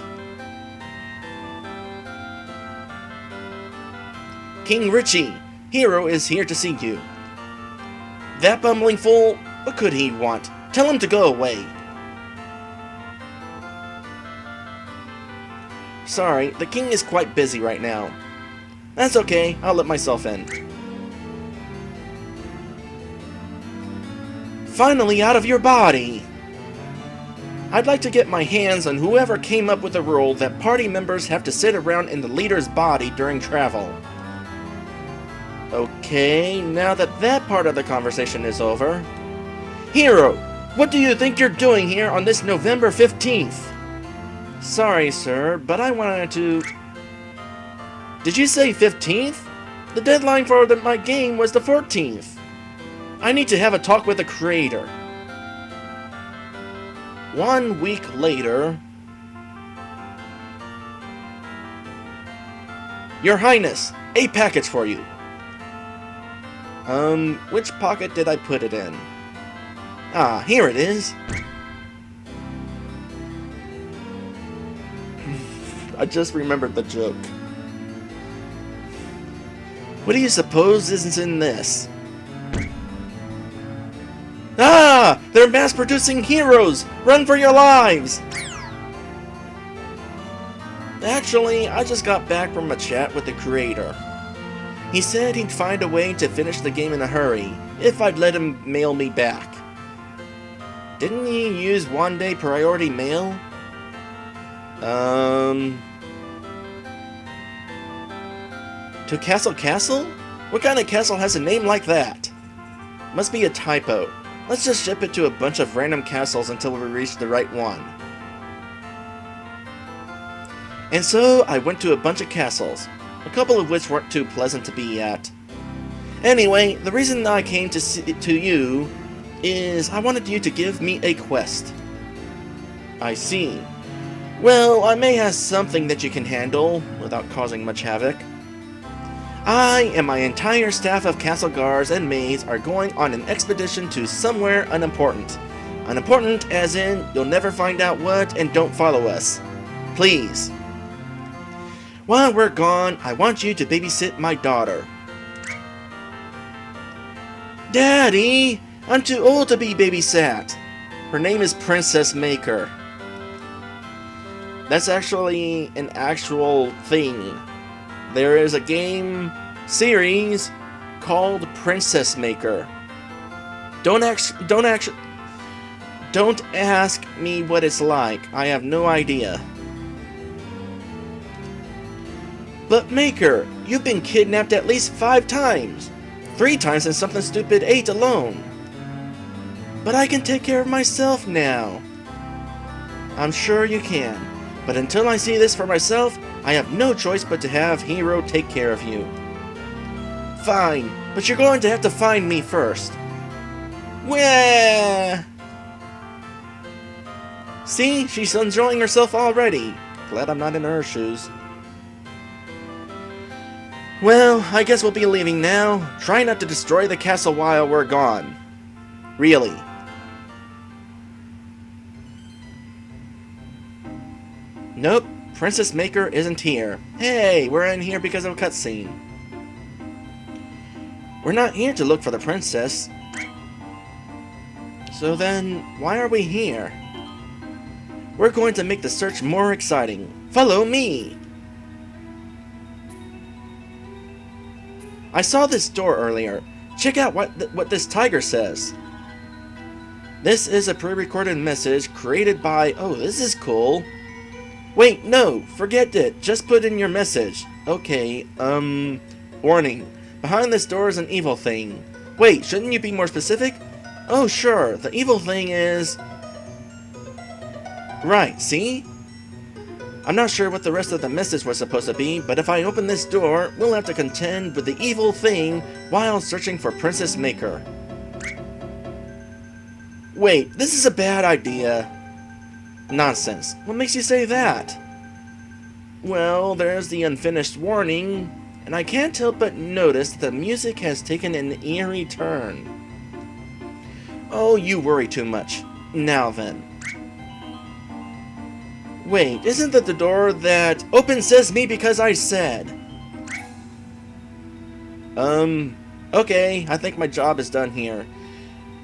S1: King Richie, Hero is here to see you. That bumbling fool? What could he want? Tell him to go away. Sorry, the king is quite busy right now. That's okay, I'll let myself in. Finally out of your body! I'd like to get my hands on whoever came up with the rule that party members have to sit around in the leader's body during travel. Okay, now that part of the conversation is over. Hero, what do you think you're doing here on this November 15th? Sorry, sir, but I wanted to... Did you say 15th? The deadline for my game was the 14th. I need to have a talk with the creator. 1 week later... Your Highness, a package for you. Which pocket did I put it in? Ah, here it is. I just remembered the joke. What do you suppose is in this? Ah! They're mass-producing heroes! Run for your lives! Actually, I just got back from a chat with the creator. He said he'd find a way to finish the game in a hurry, if I'd let him mail me back. Didn't he use one-day priority mail? To Castle? What kind of castle has a name like that? Must be a typo. Let's just ship it to a bunch of random castles until we reach the right one. And so I went to a bunch of castles, a couple of which weren't too pleasant to be at. Anyway, the reason I came to you is I wanted you to give me a quest. I see. Well, I may have something that you can handle without causing much havoc. I and my entire staff of castle guards and maids are going on an expedition to somewhere unimportant. Unimportant as in, you'll never find out what, and don't follow us. Please. While we're gone, I want you to babysit my daughter. Daddy! I'm too old to be babysat. Her name is Princess Maker. That's actually an actual thing. There is a game series called Princess Maker. Don't ask me what it's like. I have no idea. But Maker, you've been kidnapped at least 5 times. 3 times in something stupid 8 alone. But I can take care of myself now. I'm sure you can. But until I see this for myself, I have no choice but to have Hero take care of you. Fine, but you're going to have to find me first. Wah! See, she's enjoying herself already. Glad I'm not in her shoes. Well, I guess we'll be leaving now. Try not to destroy the castle while we're gone. Really. Nope, Princess Maker isn't here. Hey, we're in here because of a cutscene. We're not here to look for the princess. So then, why are we here? We're going to make the search more exciting. Follow me! I saw this door earlier. Check out what this tiger says. This is a pre-recorded message created by... Oh, this is cool. Wait, no, forget it. Just put in your message. Okay, warning. Behind this door is an evil thing. Wait, shouldn't you be more specific? Oh, sure, the evil thing is... Right, see? I'm not sure what the rest of the message was supposed to be, but if I open this door, we'll have to contend with the evil thing while searching for Princess Maker. Wait, this is a bad idea. Nonsense. What makes you say that? Well, there's the unfinished warning, and I can't help but notice the music has taken an eerie turn. Oh, you worry too much. Now then. Wait, isn't that the door that... Open Sesame because I said? Okay, I think my job is done here.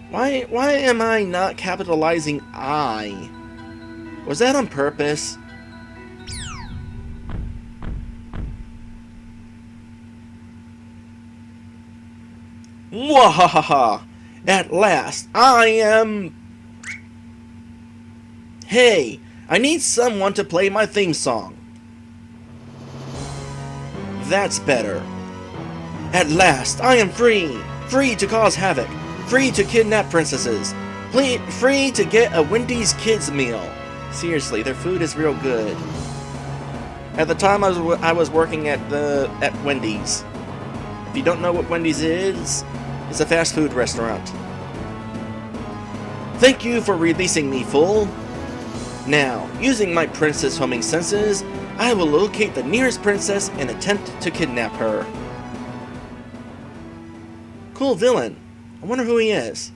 S1: Why am I not capitalizing I? Was that on purpose? Wahahaha! At last, I am... Hey! I need someone to play my theme song. That's better. At last, I am free! Free to cause havoc. Free to kidnap princesses. Free to get a Wendy's Kids meal. Seriously, their food is real good. At the time I was working at Wendy's. If you don't know what Wendy's is, it's a fast food restaurant. Thank you for releasing me, fool. Now, using my princess homing senses, I will locate the nearest princess and attempt to kidnap her. Cool villain. I wonder who he is.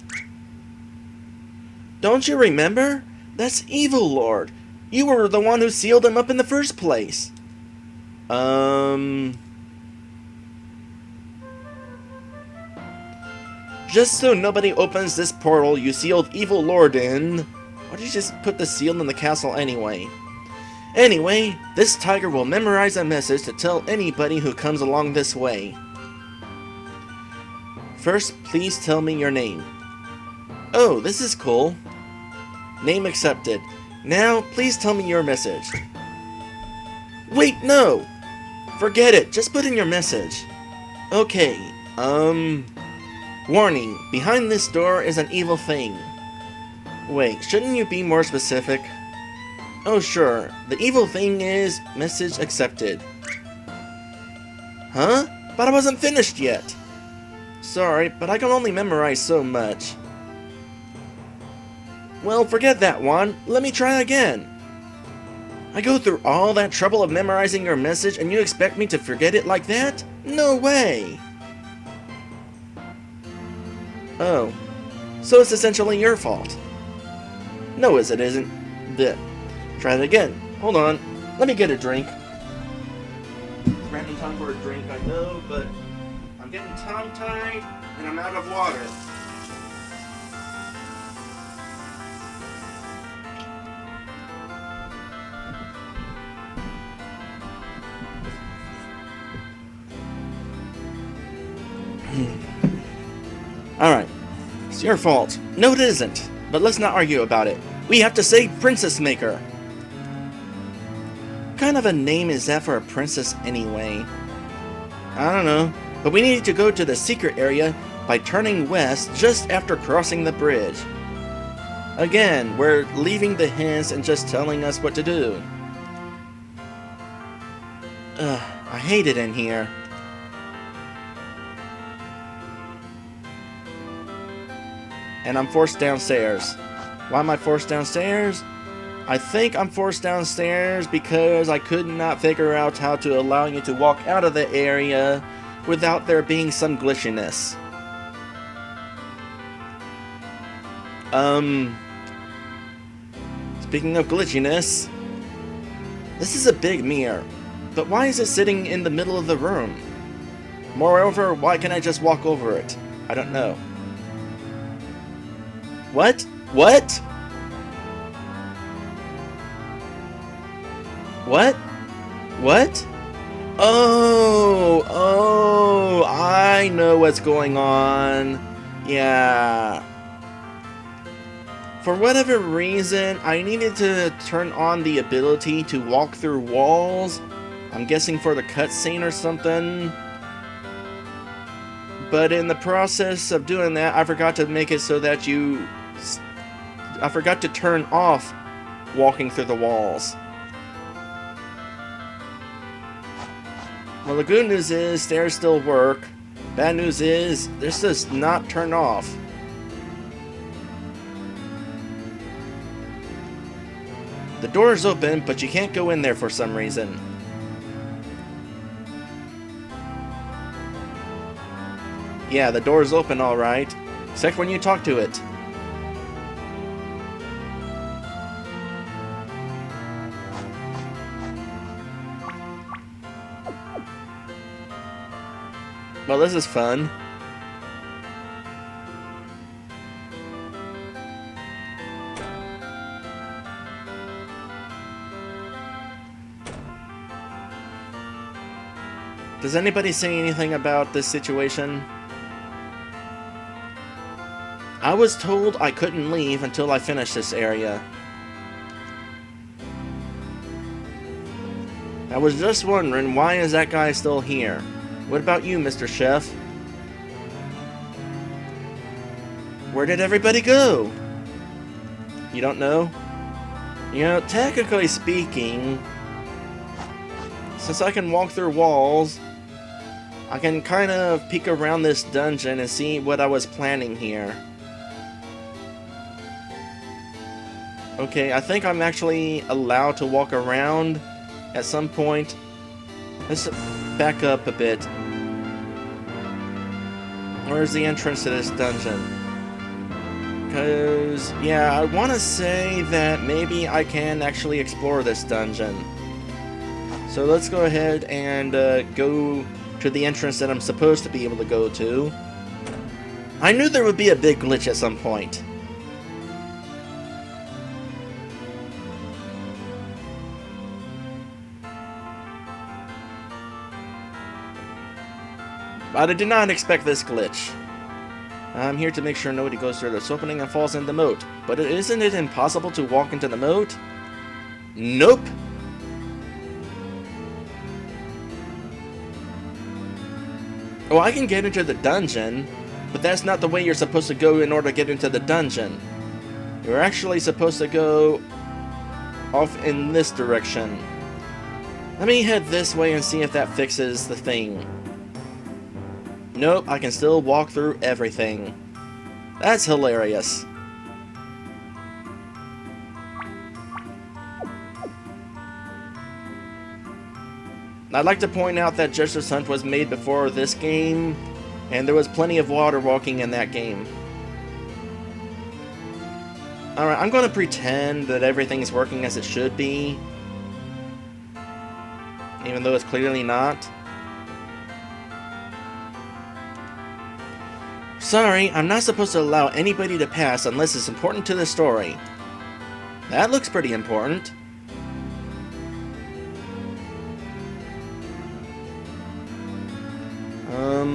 S1: Don't you remember? That's Evil Lord. You were the one who sealed him up in the first place. Just so nobody opens this portal you sealed Evil Lord in. Why did you just put the seal in the castle anyway? Anyway, this tiger will memorize a message to tell anybody who comes along this way. First, please tell me your name. Oh, this is cool. Name accepted. Now, please tell me your message. Wait, no! Forget it, just put in your message. Okay, warning, behind this door is an evil thing. Wait, shouldn't you be more specific? Oh sure, the evil thing is message accepted. Huh? But I wasn't finished yet. Sorry, but I can only memorize so much. Well, forget that one. Let me try again. I go through all that trouble of memorizing your message and you expect me to forget it like that? No way! Oh. So it's essentially your fault. No, it isn't. Blech. Try it again. Hold on. Let me get a drink. Random time for a drink, I know, but I'm getting tongue-tied and I'm out of water. Alright, it's your fault. No, it isn't. But let's not argue about it. We have to save Princess Maker. What kind of a name is that for a princess anyway? I don't know. But we need to go to the secret area by turning west just after crossing the bridge. Again, we're leaving the hints and just telling us what to do. Ugh, I hate it in here. And I'm forced downstairs. Why am I forced downstairs? I think I'm forced downstairs because I could not figure out how to allow you to walk out of the area without there being some glitchiness. Speaking of glitchiness, this is a big mirror, but why is it sitting in the middle of the room? Moreover, why can't I just walk over it? I don't know. What? What? What? What? Oh, I know what's going on. Yeah. For whatever reason, I needed to turn on the ability to walk through walls. I'm guessing for the cutscene or something. But in the process of doing that, I forgot to make it so that I forgot to turn off walking through the walls. Well, the good news is stairs still work. Bad news is this does not turn off. The door is open, but you can't go in there for some reason. Yeah, the door is open alright, except when you talk to it. Well, this is fun. Does anybody say anything about this situation? I was told I couldn't leave until I finished this area. I was just wondering, why is that guy still here? What about you, Mr. Chef? Where did everybody go? You don't know? You know, technically speaking, since I can walk through walls, I can kind of peek around this dungeon and see what I was planning here. Okay, I think I'm actually allowed to walk around at some point. Let's back up a bit. Where's the entrance to this dungeon? Because, yeah, I want to say that maybe I can actually explore this dungeon. So let's go ahead and go to the entrance that I'm supposed to be able to go to. I knew there would be a big glitch at some point. But I did not expect this glitch. I'm here to make sure nobody goes through this opening and falls in the moat. But isn't it impossible to walk into the moat? Nope. Oh, I can get into the dungeon, but that's not the way you're supposed to go in order to get into the dungeon. You're actually supposed to go off in this direction. Let me head this way and see if that fixes the thing. Nope, I can still walk through everything. That's hilarious. I'd like to point out that Jester's Hunt was made before this game, and there was plenty of water walking in that game. Alright, I'm going to pretend that everything's working as it should be, even though it's clearly not. Sorry, I'm not supposed to allow anybody to pass unless it's important to the story. That looks pretty important.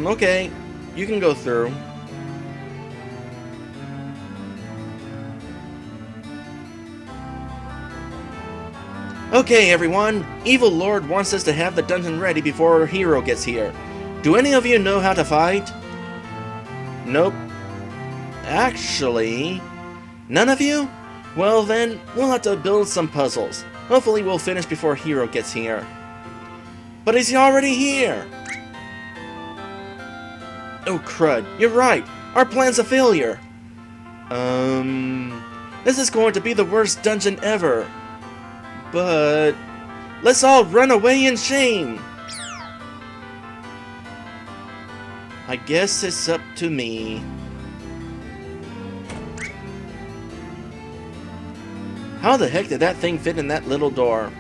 S1: Okay, you can go through. Okay, everyone, Evil Lord wants us to have the dungeon ready before our hero gets here. Do any of you know how to fight? Nope. Actually, none of you? Well then, we'll have to build some puzzles. Hopefully we'll finish before Hero gets here. But he's already here! Oh crud, you're right! Our plan's a failure! This is going to be the worst dungeon ever. But let's all run away in shame! I guess it's up to me. How the heck did that thing fit in that little door?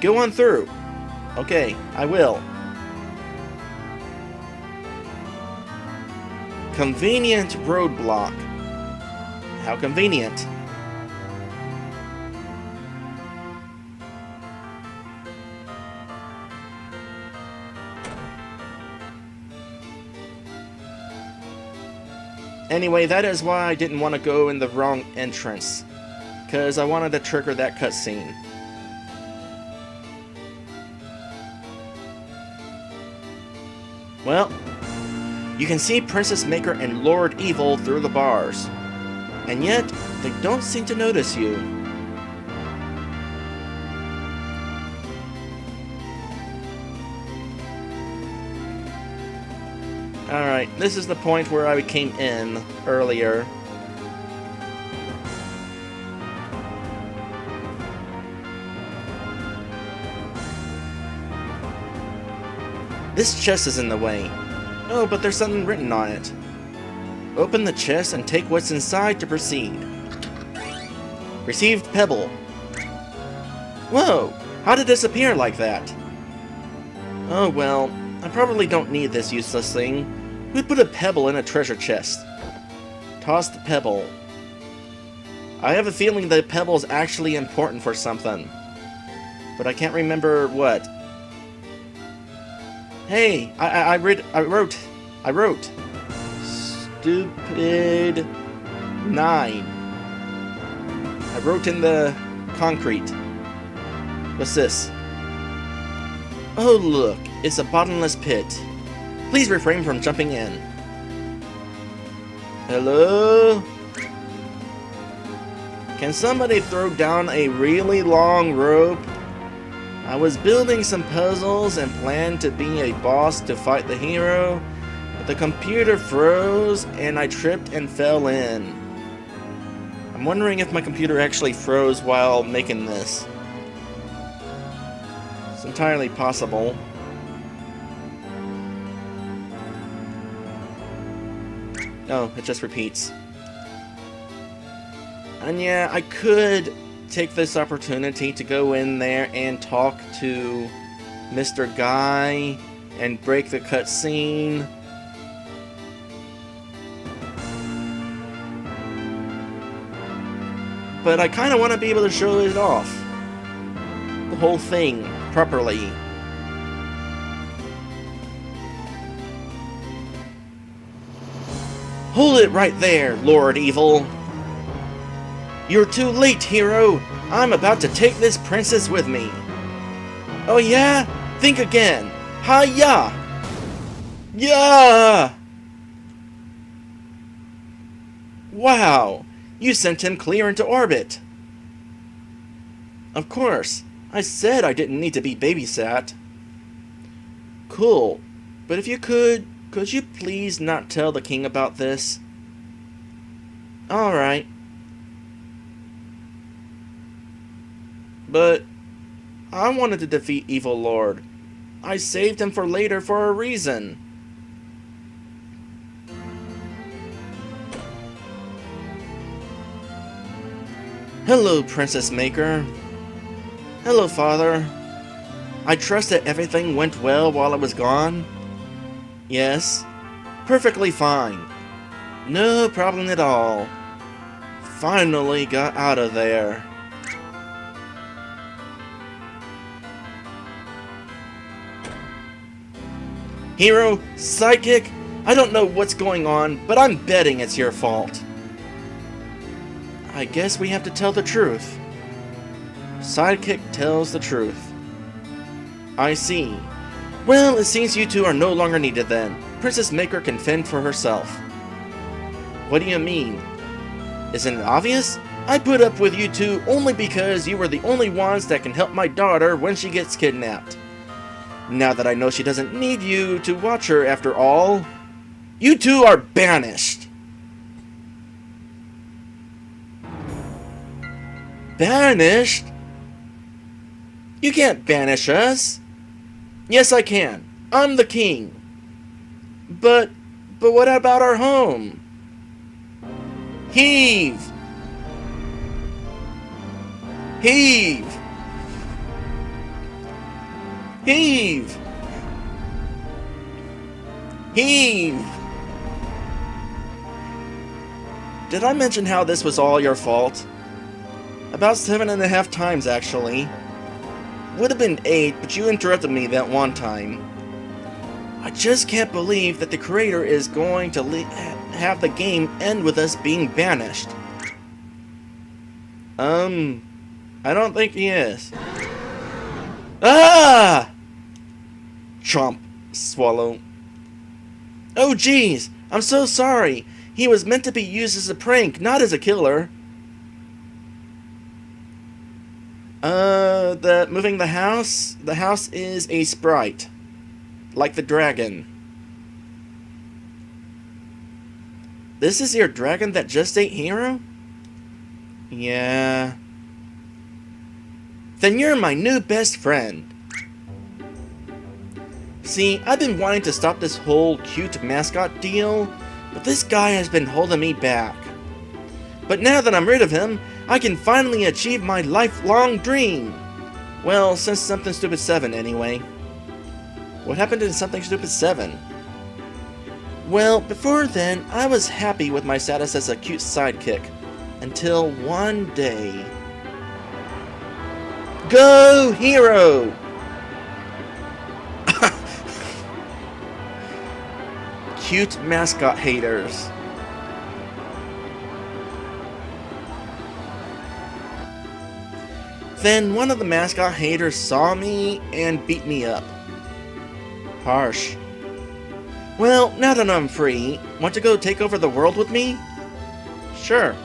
S1: Go on through. Okay, I will. Convenient roadblock. How convenient. Anyway, that is why I didn't want to go in the wrong entrance, because I wanted to trigger that cutscene. Well, you can see Princess Maker and Lord Evil through the bars, and yet they don't seem to notice you. Alright, this is the point where I came in earlier. This chest is in the way. Oh, but there's something written on it. Open the chest and take what's inside to proceed. Received pebble. Whoa! How did this appear like that? Oh well, I probably don't need this useless thing. Who'd put a pebble in a treasure chest? Toss the pebble. I have a feeling the pebble is actually important for something. But I can't remember what. Hey, I wrote. Stupid 9. I wrote in the concrete. What's this? Oh look, it's a bottomless pit. Please refrain from jumping in. Hello? Can somebody throw down a really long rope? I was building some puzzles and planned to be a boss to fight the hero, but the computer froze and I tripped and fell in. I'm I'm wondering if my computer actually froze while making this. It's entirely possible. Oh, it just repeats. And yeah, I could take this opportunity to go in there and talk to Mr. Guy and break the cutscene. But I kind of want to be able to show it off. The whole thing properly. Hold it right there, Lord Evil. You're too late, hero. I'm about to take this princess with me. Oh yeah? Think again. Hi-ya! Yeah! Wow! You sent him clear into orbit. Of course. I said I didn't need to be babysat. Cool. But if you could you please not tell the king about this? Alright. But I wanted to defeat Evil Lord. I saved him for later for a reason. Hello, Princess Maker. Hello, Father. I trust that everything went well while I was gone? Yes. Perfectly fine. No problem at all. Finally got out of there. Hero, sidekick, I don't know what's going on, but I'm betting it's your fault. I guess we have to tell the truth. Sidekick tells the truth. I see. Well, it seems you two are no longer needed then. Princess Maker can fend for herself. What do you mean? Isn't it obvious? I put up with you two only because you were the only ones that can help my daughter when she gets kidnapped. Now that I know she doesn't need you to watch her after all, you two are banished. Banished? You can't banish us. Yes, I can. I'm the king. But what about our home? Heave! Heave! Heave! Heave! Did I mention how this was all your fault? About 7.5 times, actually. Would have been 8, but you interrupted me that one time. I just can't believe that the creator is going to have the game end with us being banished. I don't think he is. Ah! Chomp. Swallow. Oh geez, I'm so sorry. He was meant to be used as a prank, not as a killer. Moving the house? The house is a sprite. Like the dragon. This is your dragon that just ate Hero? Yeah. Then you're my new best friend. See, I've been wanting to stop this whole cute mascot deal, but this guy has been holding me back. But now that I'm rid of him, I can finally achieve my lifelong dream. Well, since Something Stupid 7 anyway. What happened in Something Stupid 7? Well, before then, I was happy with my status as a cute sidekick. Until one day... Go, Hero! Cute mascot haters. Then one of the mascot haters saw me and beat me up. Harsh. Well, now that I'm free, want to go take over the world with me? Sure.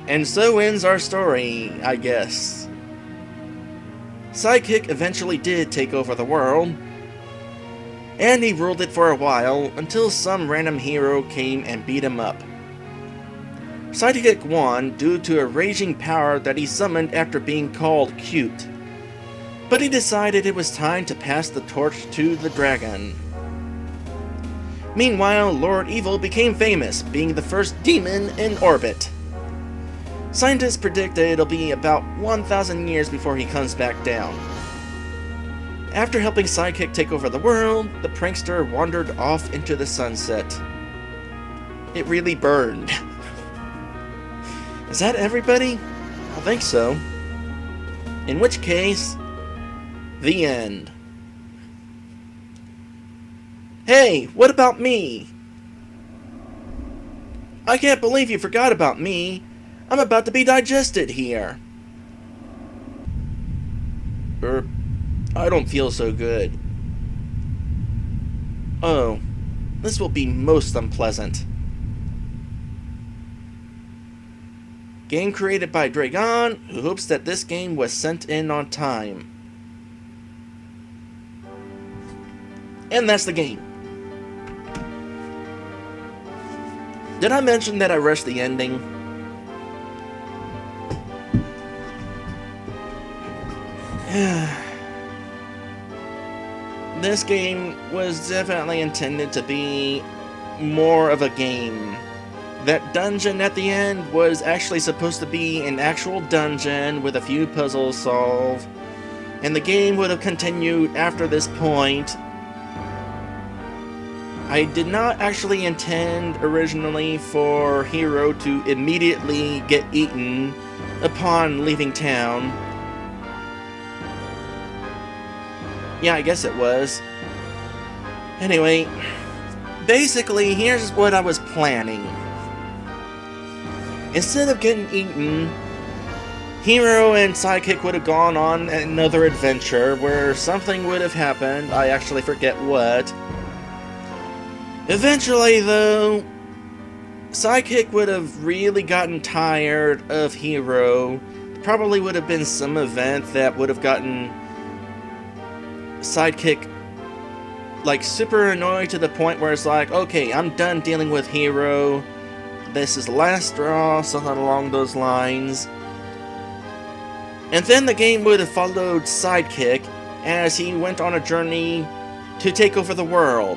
S1: And so ends our story, I guess. Sidekick eventually did take over the world. and he ruled it for a while until some random hero came and beat him up. Sidekick won due to a raging power that he summoned after being called cute, but he decided it was time to pass the torch to the dragon. Meanwhile, Lord Evil became famous, being the first demon in orbit. Scientists predict that it'll be about 1,000 years before he comes back down. After helping Sidekick take over the world, the prankster wandered off into the sunset. It really burned. Is that everybody? I think so. In which case, the end. Hey, what about me? I can't believe you forgot about me. I'm about to be digested here. I don't feel so good. Oh, this will be most unpleasant. Game created by Draygone, who hopes that this game was sent in on time. And that's the game. Did I mention that I rushed the ending? This game was definitely intended to be more of a game. That dungeon at the end was actually supposed to be an actual dungeon with a few puzzles solved, and the game would have continued after this point. I did not actually intend originally for Hero to immediately get eaten upon leaving town. Yeah, I guess it was. Anyway, basically, here's what I was planning. Instead of getting eaten, Hero and Sidekick would have gone on another adventure where something would have happened. I actually forget what. Eventually, though, Sidekick would have really gotten tired of Hero. Probably would have been some event that would have gotten Sidekick like super annoyed to the point where it's like, okay, I'm done dealing with Hero. This is the last straw, something along those lines. And then the game would have followed Sidekick as he went on a journey to take over the world.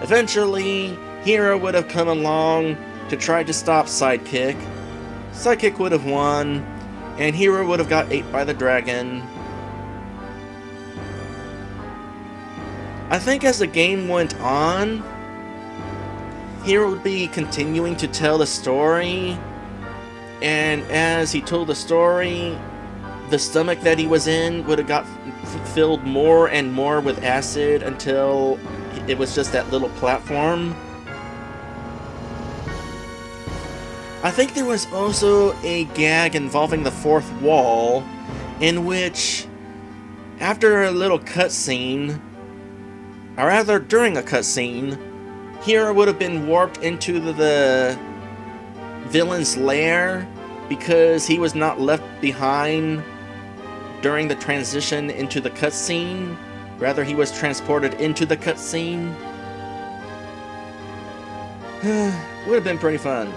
S1: Eventually, Hero would have come along to try to stop Sidekick. Sidekick would have won, and Hero would have got ate by the dragon. I think as the game went on, Hero would be continuing to tell the story, and as he told the story, the stomach that he was in would have got filled more and more with acid until it was just that little platform. I think there was also a gag involving the fourth wall, in which, after a little cutscene, or rather during a cutscene, Hero would have been warped into the villain's lair because he was not left behind during the transition into the cutscene. Rather, he was transported into the cutscene. Would have been pretty fun.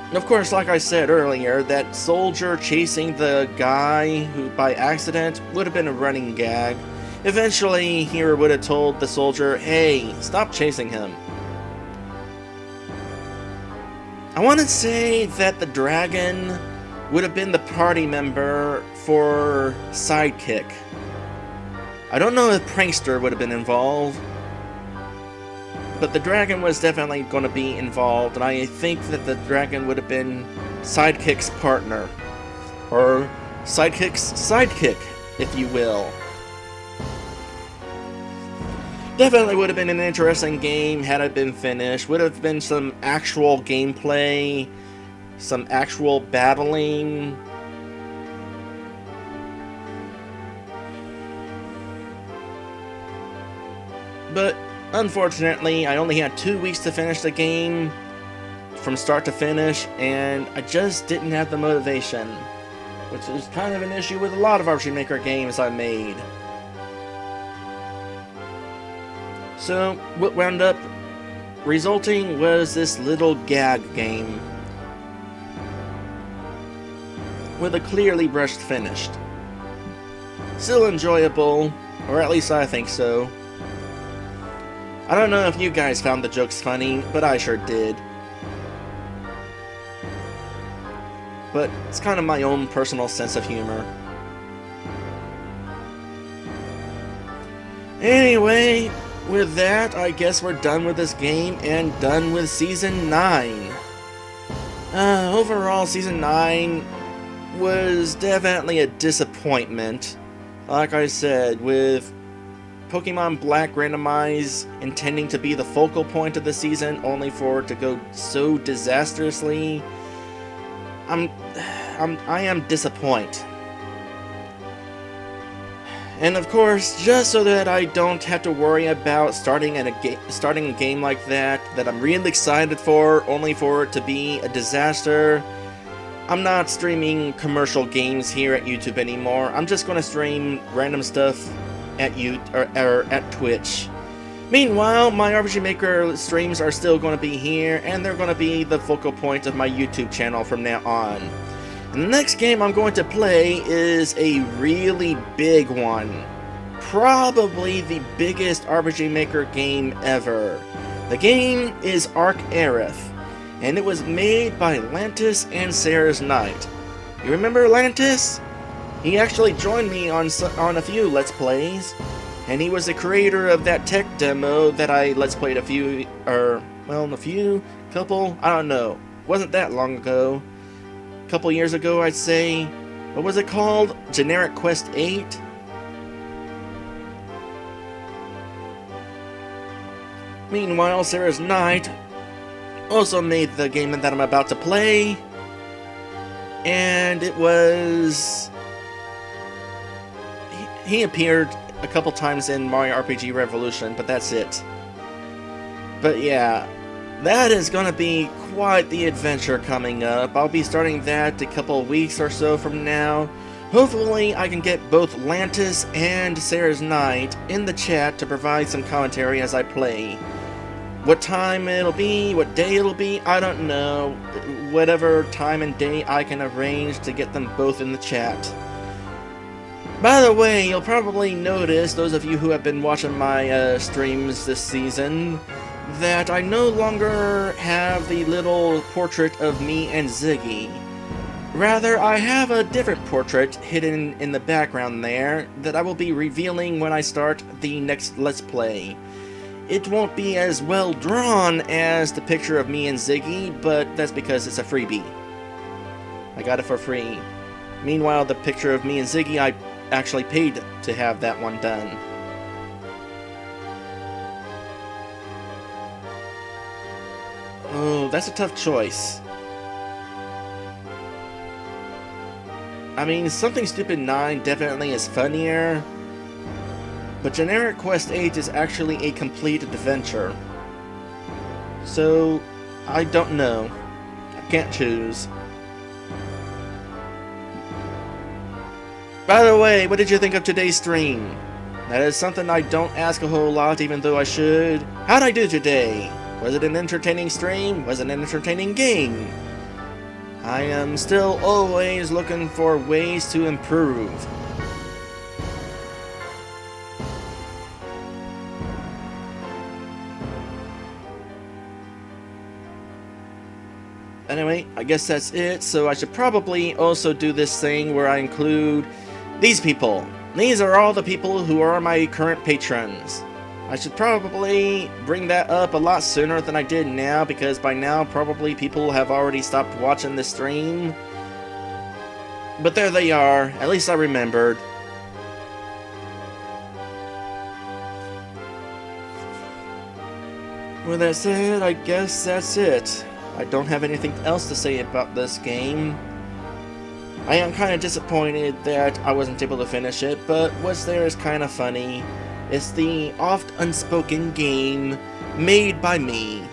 S1: And of course, like I said earlier, that soldier chasing the guy who by accident would have been a running gag. Eventually, Hero would have told the soldier, hey, stop chasing him. I want to say that the dragon would have been the party member for Sidekick. I don't know if Prankster would have been involved, but the dragon was definitely going to be involved, and I think that the dragon would have been Sidekick's partner. Or Sidekick's sidekick, if you will. Definitely would have been an interesting game had it been finished. Would have been some actual gameplay, some actual battling. But unfortunately, I only had 2 weeks to finish the game from start to finish, and I just didn't have the motivation, which is kind of an issue with a lot of RPG Maker games I've made. So what wound up resulting was this little gag game with a clearly brushed finish. Still enjoyable, or at least I think so. I don't know if you guys found the jokes funny, but I sure did. But it's kind of my own personal sense of humor. Anyway, with that, I guess we're done with this game and done with Season 9. Overall, Season 9 was definitely a disappointment. Like I said, with Pokemon Black Randomize intending to be the focal point of the season, only for it to go so disastrously, I am disappointed. And of course, just so that I don't have to worry about starting a game like that I'm really excited for, only for it to be a disaster, I'm not streaming commercial games here at YouTube anymore. I'm just going to stream random stuff at at Twitch. Meanwhile, my RPG Maker streams are still going to be here, and they're going to be the focal point of my YouTube channel from now on. And the next game I'm going to play is a really big one. Probably the biggest RPG Maker game ever. The game is Arc Aerith, and it was made by Lantis and Sarah's Knight. You remember Lantis? He actually joined me on a few Let's Plays, and he was the creator of that tech demo that I Let's Played couple, I don't know. Wasn't that long ago. A couple years ago, I'd say. What was it called? Generic Quest 8? Meanwhile, Sarah's Knight also made the game that I'm about to play, and it was... He appeared a couple times in Mario RPG Revolution, but that's it. But yeah, that is gonna be quite the adventure coming up. I'll be starting that a couple weeks or so from now. Hopefully I can get both Lantis and Sarah's Knight in the chat to provide some commentary as I play. What time it'll be, what day it'll be, I don't know. Whatever time and day I can arrange to get them both in the chat. By the way, you'll probably notice, those of you who have been watching my streams this season, that I no longer have the little portrait of me and Ziggy. Rather, I have a different portrait hidden in the background there that I will be revealing when I start the next Let's Play. It won't be as well drawn as the picture of me and Ziggy, but that's because it's a freebie. I got it for free. Meanwhile, the picture of me and Ziggy, I actually paid to have that one done. Oh, that's a tough choice. I mean, Something Stupid 9 definitely is funnier, but Generic Quest 8 is actually a complete adventure. So, I don't know. I can't choose. By the way, what did you think of today's stream? That is something I don't ask a whole lot, even though I should. How'd I do today? Was it an entertaining stream? Was it an entertaining game? I am still always looking for ways to improve. Anyway, I guess that's it, so I should probably also do this thing where I include these people. These are all the people who are my current patrons. I should probably bring that up a lot sooner than I did now, because by now probably people have already stopped watching this stream. But there they are, at least I remembered. With that said, I guess that's it. I don't have anything else to say about this game. I am kind of disappointed that I wasn't able to finish it, but what's there is kind of funny. It's the oft unspoken game made by me.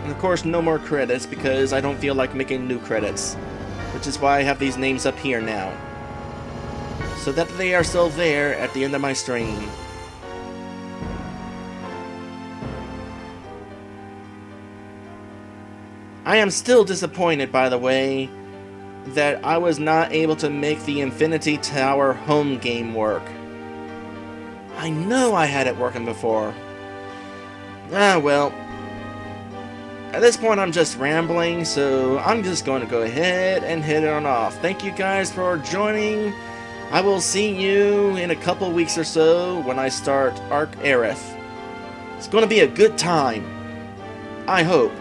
S1: And of course, no more credits because I don't feel like making new credits. Which which is why I have these names up here now. So that they are still there at the end of my stream. I am still disappointed, by the way, that I was not able to make the Infinity Tower home game work. I know I had it working before. Ah, well. At this point, I'm just rambling, so I'm just going to go ahead and hit it on off. Thank you guys for joining. I will see you in a couple weeks or so when I start Arc Aerith. It's going to be a good time. I hope.